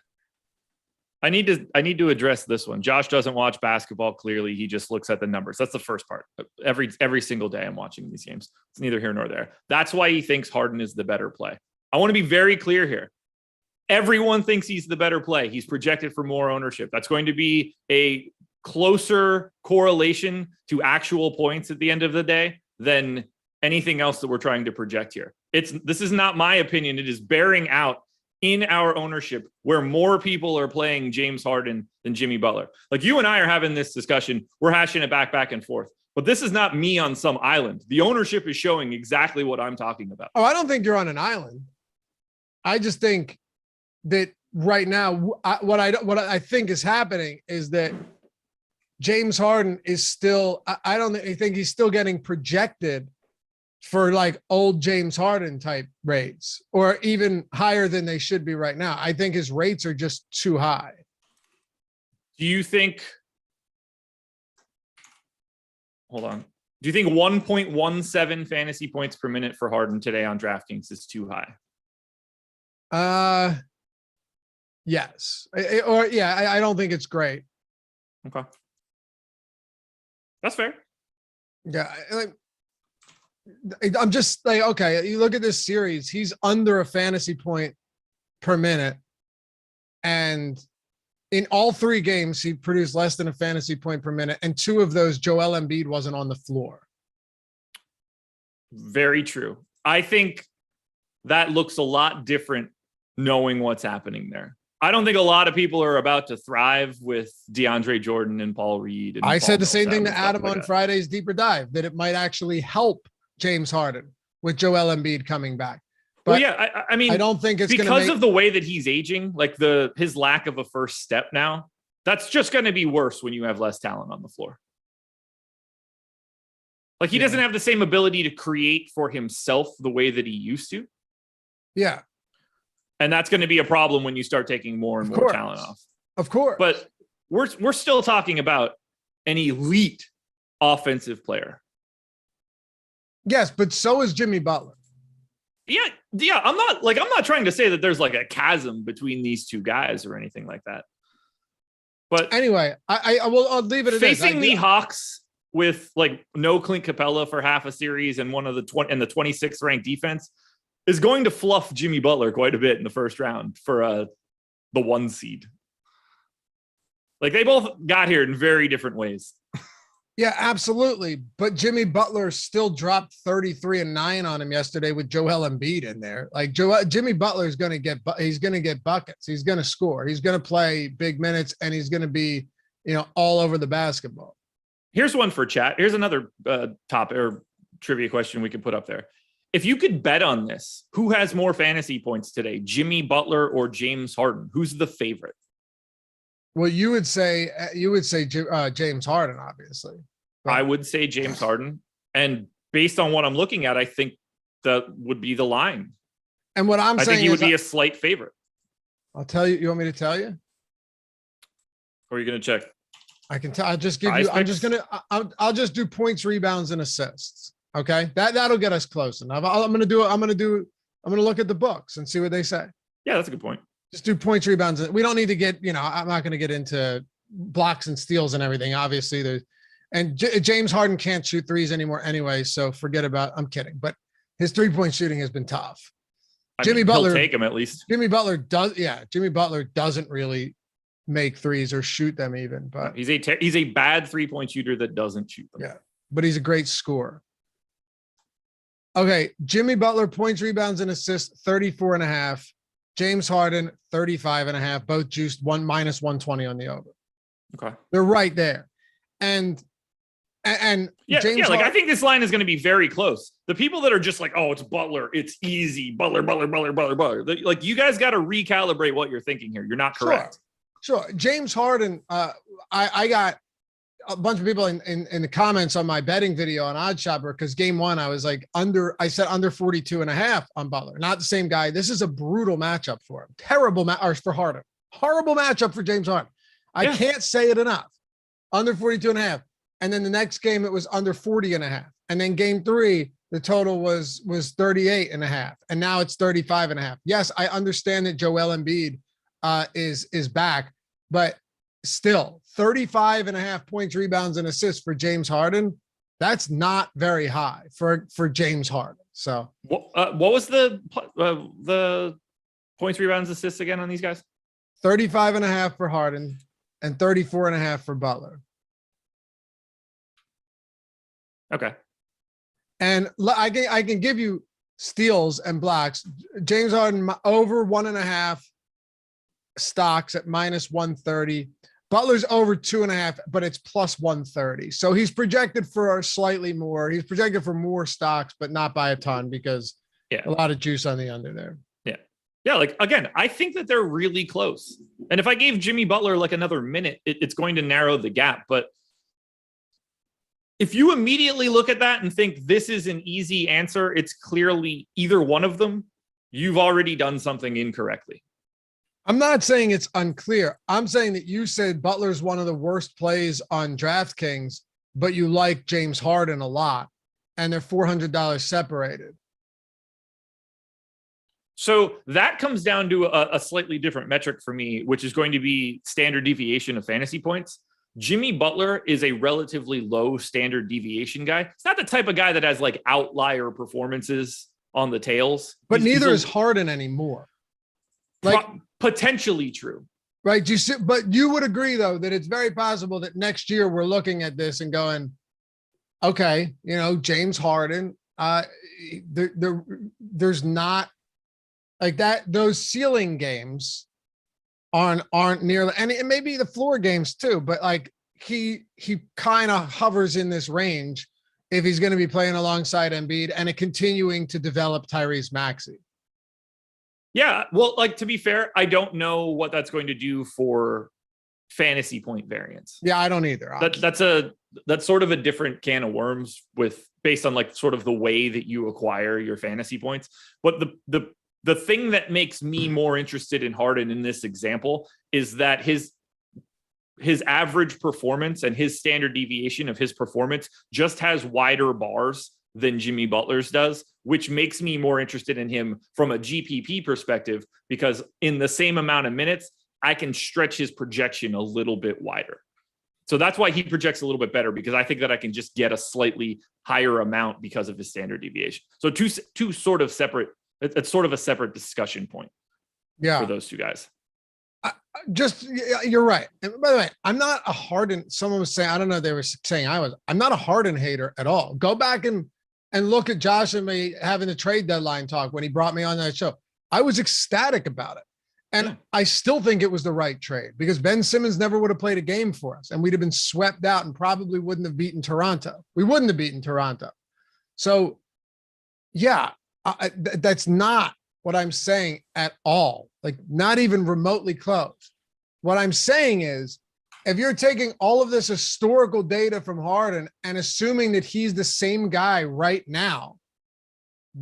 I need to address this one. Josh doesn't watch basketball. Clearly, he just looks at the numbers. That's the first part. Every single day I'm watching these games. It's neither here nor there. That's why he thinks Harden is the better play. I want to be very clear here. Everyone thinks he's the better play. He's projected for more ownership. That's going to be a closer correlation to actual points at the end of the day than anything else that we're trying to project here. This is not my opinion. It is bearing out in our ownership where more people are playing James Harden than Jimmy Butler. Like you and I are having this discussion. We're hashing it back and forth. But this is not me on some island. The ownership is showing exactly what I'm talking about. Oh, I don't think you're on an island. I just think that right now, what I think is happening is that James Harden is still, I think he's still getting projected for like old James Harden type rates, or even higher than they should be right now. I think his rates are just too high. Do you think, hold on. Do you think 1.17 fantasy points per minute for Harden today on DraftKings is too high? Yes. I don't think it's great. Okay. That's fair. Yeah. I'm just like, okay, you look at this series, he's under a fantasy point per minute. And in all 3 games, he produced less than a fantasy point per minute. And 2 of those, Joel Embiid wasn't on the floor. Very true. I think that looks a lot different knowing what's happening there. I don't think a lot of people are about to thrive with DeAndre Jordan and Paul Reed. And I Paul said the same thing to Millsap Adam like on that. Friday's Deeper Dive, that it might actually help James Harden with Joel Embiid coming back. But well, yeah, I mean, I don't think it's because of the way that he's aging, like his lack of a first step now, that's just going to be worse when you have less talent on the floor. Like he doesn't have the same ability to create for himself the way that he used to. Yeah. And that's going to be a problem when you start taking more and more talent off. Of course. But we're still talking about an elite offensive player. Yes, but so is Jimmy Butler. Yeah. I'm not trying to say that there's like a chasm between these two guys or anything like that. But anyway, I'll leave it at facing the Hawks with like no Clint Capella for half a series and one of the 26th ranked defense is going to fluff Jimmy Butler quite a bit in the first round for the 1 seed. Like they both got here in very different ways. Yeah, absolutely. But Jimmy Butler still dropped 33-9 on him yesterday with Joel Embiid in there. Like Jimmy Butler is going to get buckets. He's going to score. He's going to play big minutes, and he's going to be, all over the basketball. Here's one for chat. Here's another topic or trivia question we could put up there. If you could bet on this, who has more fantasy points today, Jimmy Butler or James Harden? Who's the favorite? Well, you would say James Harden, obviously. But I would say James Harden. And based on what I'm looking at, I think that would be the line. And what I think he would be a slight favorite. I'll tell you. You want me to tell you? Or are you going to check? I can tell. I'll just give you. I'll just do points, rebounds, and assists. Okay, that'll get us close enough. I'm going to look at the books and see what they say. Yeah, that's a good point. Just do points, rebounds. We don't need to get, I'm not going to get into blocks and steals and everything. Obviously, James Harden can't shoot threes anymore anyway, so forget about. I'm kidding, but his 3-point shooting has been tough. Jimmy Butler, he'll take him at least. Jimmy Butler does. Yeah, Jimmy Butler doesn't really make threes or shoot them even, but he's a bad 3-point shooter that doesn't shoot them. Yeah, but he's a great scorer. Okay, Jimmy Butler points, rebounds, and assists 34.5. James Harden 35.5. Both juiced -120 on the over. Okay, they're right there, and James I think this line is going to be very close. The people that are just like, oh, it's Butler, it's easy, Butler. Like you guys got to recalibrate what you're thinking here. You're not correct. Sure. James Harden. I got a bunch of people in the comments on my betting video on OddsShopper because game 1 I was like I said under 42.5 on Butler. Not the same guy. This is a brutal matchup for him. Terrible for Harden. Horrible matchup for James Harden. I can't say it enough. Under 42.5. And then the next game it was under 40.5. And then game 3 the total was 38.5. And now it's 35.5. Yes, I understand that Joel Embiid is back. but still 35.5 points, rebounds, and assists for James Harden. That's not very high for James Harden. So what was the points, rebounds, assists again on these guys? 35.5 for Harden and 34.5 for Butler. Okay. And I can give you steals and blocks. James Harden over 1.5 stocks at -130. Butler's over 2.5, but it's +130. So he's projected for slightly more. He's projected for more stocks, but not by a ton because a lot of juice on the under there. Yeah. Like, again, I think that they're really close. And if I gave Jimmy Butler like another minute, it's going to narrow the gap. But if you immediately look at that and think this is an easy answer, it's clearly either one of them, you've already done something incorrectly. I'm not saying it's unclear. I'm saying that you said Butler's one of the worst plays on DraftKings, but you like James Harden a lot, and they're $400 separated. So that comes down to a slightly different metric for me, which is going to be standard deviation of fantasy points. Jimmy Butler is a relatively low standard deviation guy. It's not the type of guy that has like outlier performances on the tails. But neither is Harden anymore. Like potentially true. Right. But you would agree, though, that it's very possible that next year we're looking at this and going, okay, James Harden, there's not like that. Those ceiling games aren't nearly, and it may be the floor games too, but like he kind of hovers in this range if he's going to be playing alongside Embiid and continuing to develop Tyrese Maxey. Yeah, well, like, to be fair, I don't know what that's going to do for fantasy point variance. Yeah, I don't either. That's sort of a different can of worms based on like sort of the way that you acquire your fantasy points. But the thing that makes me more interested in Harden in this example is that his average performance and his standard deviation of his performance just has wider bars than Jimmy Butler's does, which makes me more interested in him from a GPP perspective, because in the same amount of minutes, I can stretch his projection a little bit wider. So that's why he projects a little bit better, because I think that I can just get a slightly higher amount because of his standard deviation. So two sort of separate, it's sort of a separate discussion point for those two guys. You're right. And by the way, I'm not a Harden. Someone was saying, I don't know, they were saying I'm not a Harden hater at all. Go back and look at Josh and me having the trade deadline talk when he brought me on that show. I was ecstatic about it. And I still think it was the right trade, because Ben Simmons never would have played a game for us and we'd have been swept out and probably wouldn't have beaten Toronto. We wouldn't have beaten Toronto. So that's not what I'm saying at all. Like, not even remotely close. What I'm saying is, if you're taking all of this historical data from Harden and assuming that he's the same guy right now,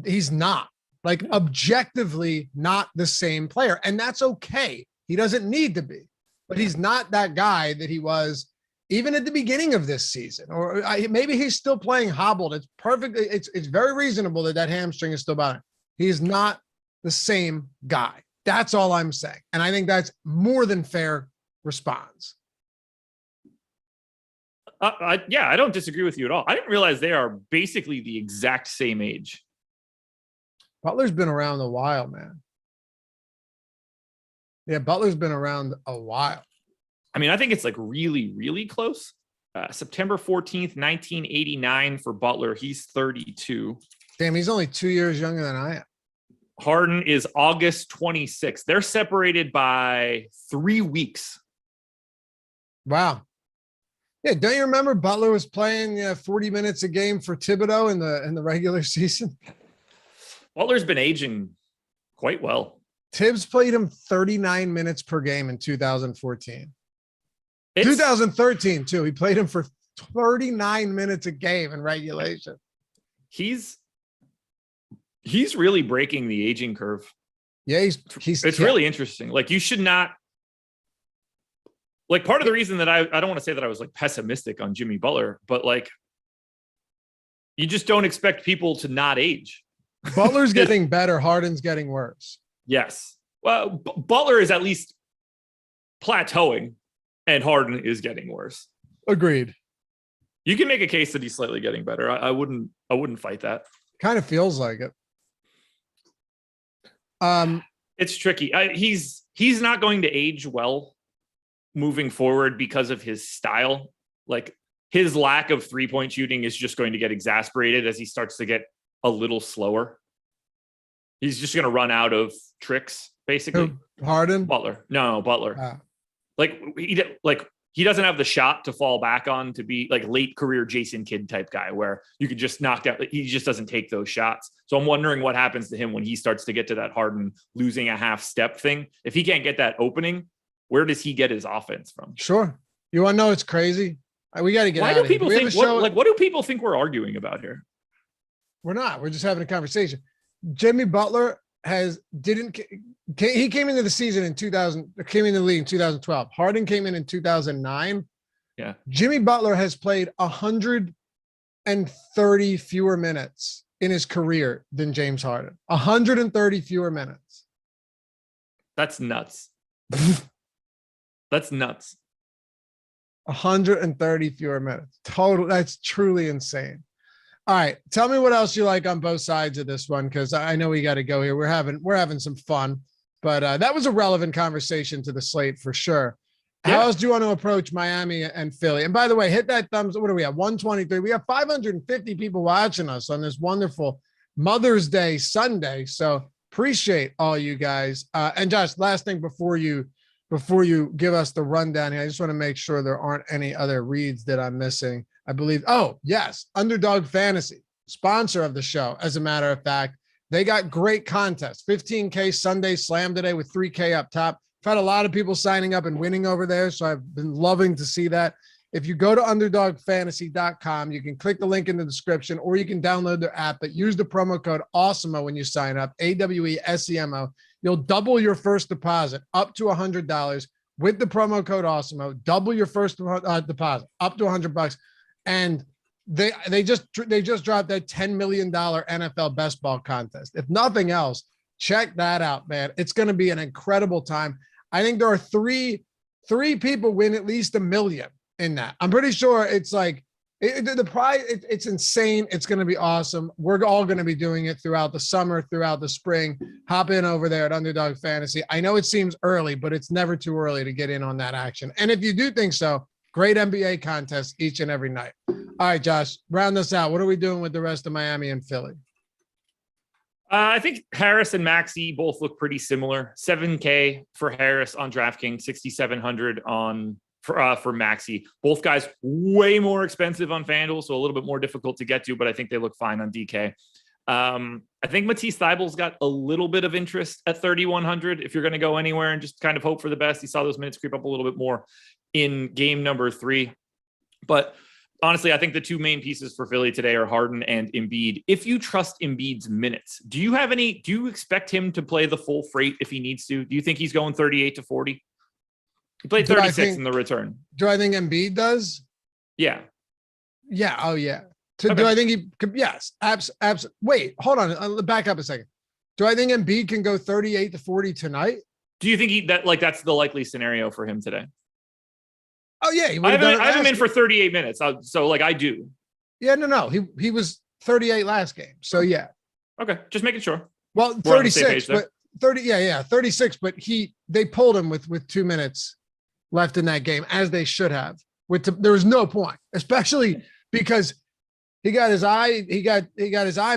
he's not. Like, objectively not the same player. And that's okay. He doesn't need to be. But he's not that guy that he was even at the beginning of this season. Or maybe he's still playing hobbled. It's perfect. It's very reasonable that hamstring is still bothering. He's not the same guy. That's all I'm saying. And I think that's more than fair response. I don't disagree with you at all. I didn't realize they are basically the exact same age. Butler's been around a while, man. Yeah, Butler's been around a while. I mean, I think it's like really, really close. September 14th, 1989 for Butler. He's 32. Damn, he's only 2 years younger than I am. Harden is August 26th. They're separated by 3 weeks. Wow. Yeah, don't you remember Butler was playing 40 minutes a game for Thibodeau in the regular season? Butler's been aging quite well. Tibbs played him 39 minutes per game in 2014. 2013 too. He played him for 39 minutes a game in regulation. He's really breaking the aging curve. Yeah, it's really interesting. Like, you should not, like, part of the reason that I don't want to say that I was like pessimistic on Jimmy Butler, but like, you just don't expect people to not age. Butler's getting better. Harden's getting worse. Yes. Well, Butler is at least plateauing. And Harden is getting worse. Agreed. You can make a case that he's slightly getting better. I wouldn't fight that. Kind of feels like it. It's tricky. He's not going to age well moving forward because of his style. Like his lack of 3-point shooting is just going to get exacerbated as he starts to get a little slower. He's just going to run out of tricks, basically. Harden? Butler. No, Butler. He doesn't have the shot to fall back on to be like late career Jason Kidd type guy where you could just knock down. He just doesn't take those shots. So I'm wondering what happens to him when he starts to get to that Harden losing a half step thing. If he can't get that opening, where does he get his offense from? Sure. You want to know it's crazy? We got to get Why out do of here. people think what do people think we're arguing about here? We're not. We're just having a conversation. Jimmy Butler he came into the season in 2000, came into the league in 2012. Harden came in 2009. Yeah. Jimmy Butler has played 130 fewer minutes in his career than James Harden. 130 fewer minutes. That's nuts. That's nuts. 130 fewer minutes. Total. That's truly insane. All right. Tell me what else you like on both sides of this one, because I know we got to go here. We're having some fun, but that was a relevant conversation to the slate for sure. Yeah. How else do you want to approach Miami and Philly? And by the way, hit that thumbs. What are we at? 123. We have 550 people watching us on this wonderful Mother's Day Sunday. So appreciate all you guys. And Josh, last thing before you give us the rundown here, I just want to make sure there aren't any other reads that I'm missing. I believe, oh, yes, Underdog Fantasy, sponsor of the show. As a matter of fact, they got great contests. 15K Sunday Slam today with 3K up top. I've had a lot of people signing up and winning over there, so I've been loving to see that. If you go to underdogfantasy.com, you can click the link in the description, or you can download their app, but use the promo code Awesomeo when you sign up, AWESEMO. You'll double your first deposit up to $100 with the promo code Awesomeo. Double your first deposit up to $100. And they just dropped that $10 million NFL best ball contest. If nothing else, check that out, man. It's going to be an incredible time. I think there are three people win at least $1 million in that. I'm pretty sure it's like the prize. It's insane. It's going to be awesome. We're all going to be doing it throughout the summer, throughout the spring. Hop in over there at Underdog Fantasy. I know it seems early, but it's never too early to get in on that action. And if you do think so, great NBA contests each and every night. All right, Josh, round this out. What are we doing with the rest of Miami and Philly? I think Harris and Maxey both look pretty similar. 7K for Harris on DraftKings, 6,700 for Maxey. Both guys way more expensive on FanDuel, so a little bit more difficult to get to, but I think they look fine on DK. I think Matisse Thybulle's got a little bit of interest at 3,100 if you're going to go anywhere and just kind of hope for the best. He saw those minutes creep up a little bit more in game number 3. But honestly, I think the two main pieces for Philly today are Harden and Embiid. If you trust Embiid's minutes, do you expect him to play the full freight if he needs to? Do you think he's going 38 to 40? He played 36 in the return. Do I think Embiid does? Yeah. Yeah. Oh, yeah. Okay. Do I think he could? Yes. Absolutely. Wait, hold on. I'll back up a second. Do I think Embiid can go 38 to 40 tonight? Do you think that's the likely scenario for him today? Oh, yeah. I have him in for 38 minutes. So I do. Yeah, no. He was 38 last game. So, yeah. Okay. Just making sure. Well, 36, but 30. Yeah. 36. But they pulled him with 2 minutes left in that game, as they should have. There was no point, especially because he got his eye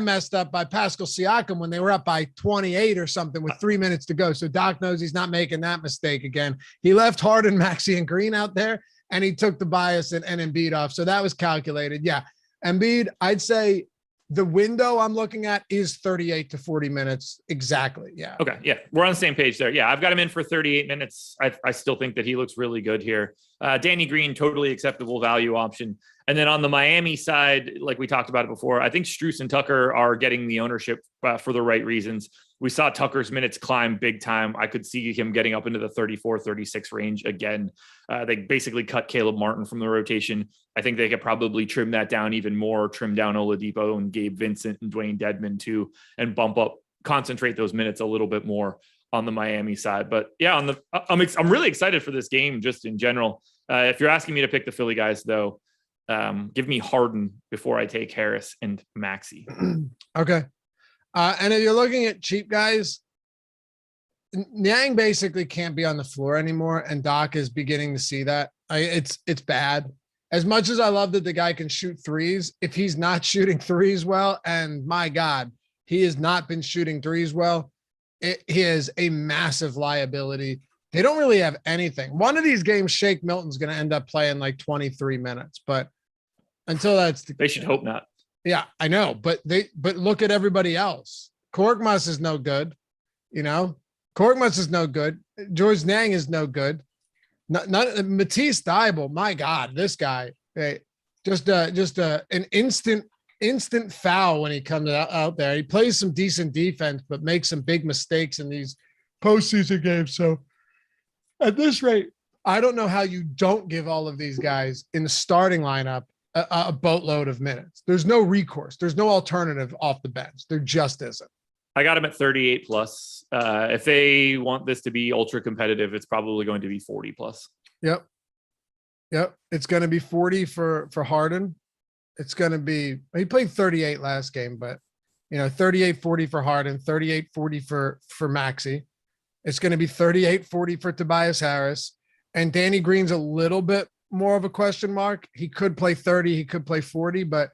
messed up by Pascal Siakam when they were up by 28 or something with 3 minutes to go. So Doc knows he's not making that mistake again. He left Harden, Maxey, and Green out there, and he took the bias and Embiid off. So that was calculated. Yeah. Embiid, I'd say the window I'm looking at is 38 to 40 minutes. Exactly. Yeah. Okay. Yeah. We're on the same page there. Yeah. I've got him in for 38 minutes. I still think that he looks really good here. Danny Green, totally acceptable value option. And then on the Miami side, like we talked about it before, I think Strus and Tucker are getting the ownership for the right reasons. We saw Tucker's minutes climb big time. I could see him getting up into the 34, 36 range again. They basically cut Caleb Martin from the rotation. I think they could probably trim that down even more, trim down Oladipo and Gabe Vincent and Dwayne Dedmon too, and concentrate those minutes a little bit more on the Miami side. But yeah, I'm really excited for this game just in general. If you're asking me to pick the Philly guys, though, give me Harden before I take Harris and Maxey. Okay. And if you're looking at cheap guys, Niang basically can't be on the floor anymore, and Doc is beginning to see that. It's bad. As much as I love that the guy can shoot threes, if he's not shooting threes well, and my God, he has not been shooting threes well, he is a massive liability. They don't really have anything. One of these games, Shake Milton's going to end up playing like 23 minutes, but until that's they should hope not. Yeah, I know, but look at everybody else. Korkmaz is no good, Korkmaz is no good. George Niang is no good. Not Matisse Thybulle. My God, this guy, just an instant foul when he comes out there. He plays some decent defense, but makes some big mistakes in these postseason games. So at this rate, I don't know how you don't give all of these guys in the starting lineup a boatload of minutes. There's no recourse. There's no alternative off the bench. There just isn't. I got him at 38 plus. If they want this to be ultra competitive, it's probably going to be 40 plus. Yep. It's going to be 40 for Harden. It's going to be, he played 38 last game, but 38-40 for Harden, 38-40 for Maxey. It's going to be 38-40 for Tobias Harris, and Danny Green's a little bit more of a question mark. He could play 30, he could play 40, but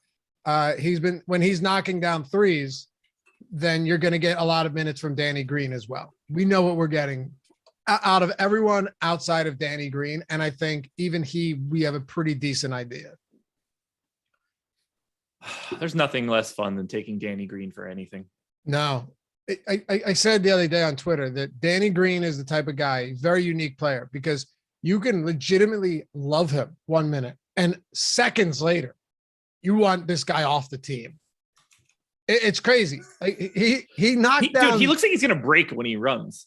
when he's knocking down threes, then you're going to get a lot of minutes from Danny Green as well. We know what we're getting out of everyone outside of Danny Green. And I think even we have a pretty decent idea. There's nothing less fun than taking Danny Green for anything. No, I said the other day on Twitter that Danny Green is the type of guy, very unique player, because you can legitimately love him 1 minute and seconds later, you want this guy off the team. It's crazy. Like he knocked down. Dude, he looks like he's gonna break when he runs.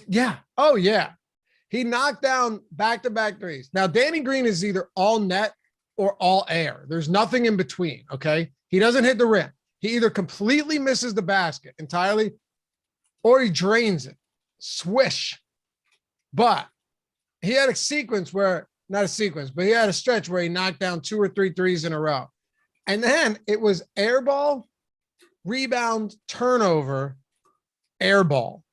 Yeah. Oh yeah. He knocked down back-to-back threes. Now Danny Green is either all net or all air. There's nothing in between. Okay. He doesn't hit the rim. He either completely misses the basket entirely, or he drains it. Swish. But he had a sequence where, not a sequence, but he had a stretch where he knocked down 2 or 3 threes in a row. And then it was air ball, rebound, turnover, air ball.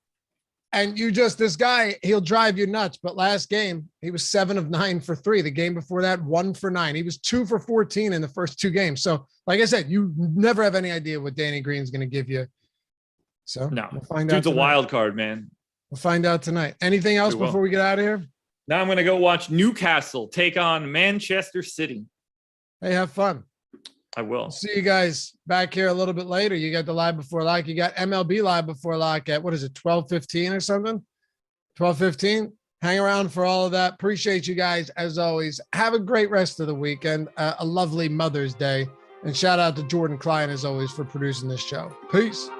And this guy, he'll drive you nuts. But last game, he was 7 of 9 for 3. The game before that, 1 for 9. He was 2 for 14 in the first 2 games. So like I said, you never have any idea what Danny Green's going to give you. So no, we'll find out. Dude's a wild card, man. We'll find out tonight. Anything else before we get out of here? Now I'm going to go watch Newcastle take on Manchester City. Hey, have fun. I will. See you guys back here a little bit later. You got the live before lock. You got MLB live before lock at, what is it, 12:15 or something? 12:15. Hang around for all of that. Appreciate you guys as always. Have a great rest of the weekend. A lovely Mother's Day. And shout out to Jordan Klein as always for producing this show. Peace.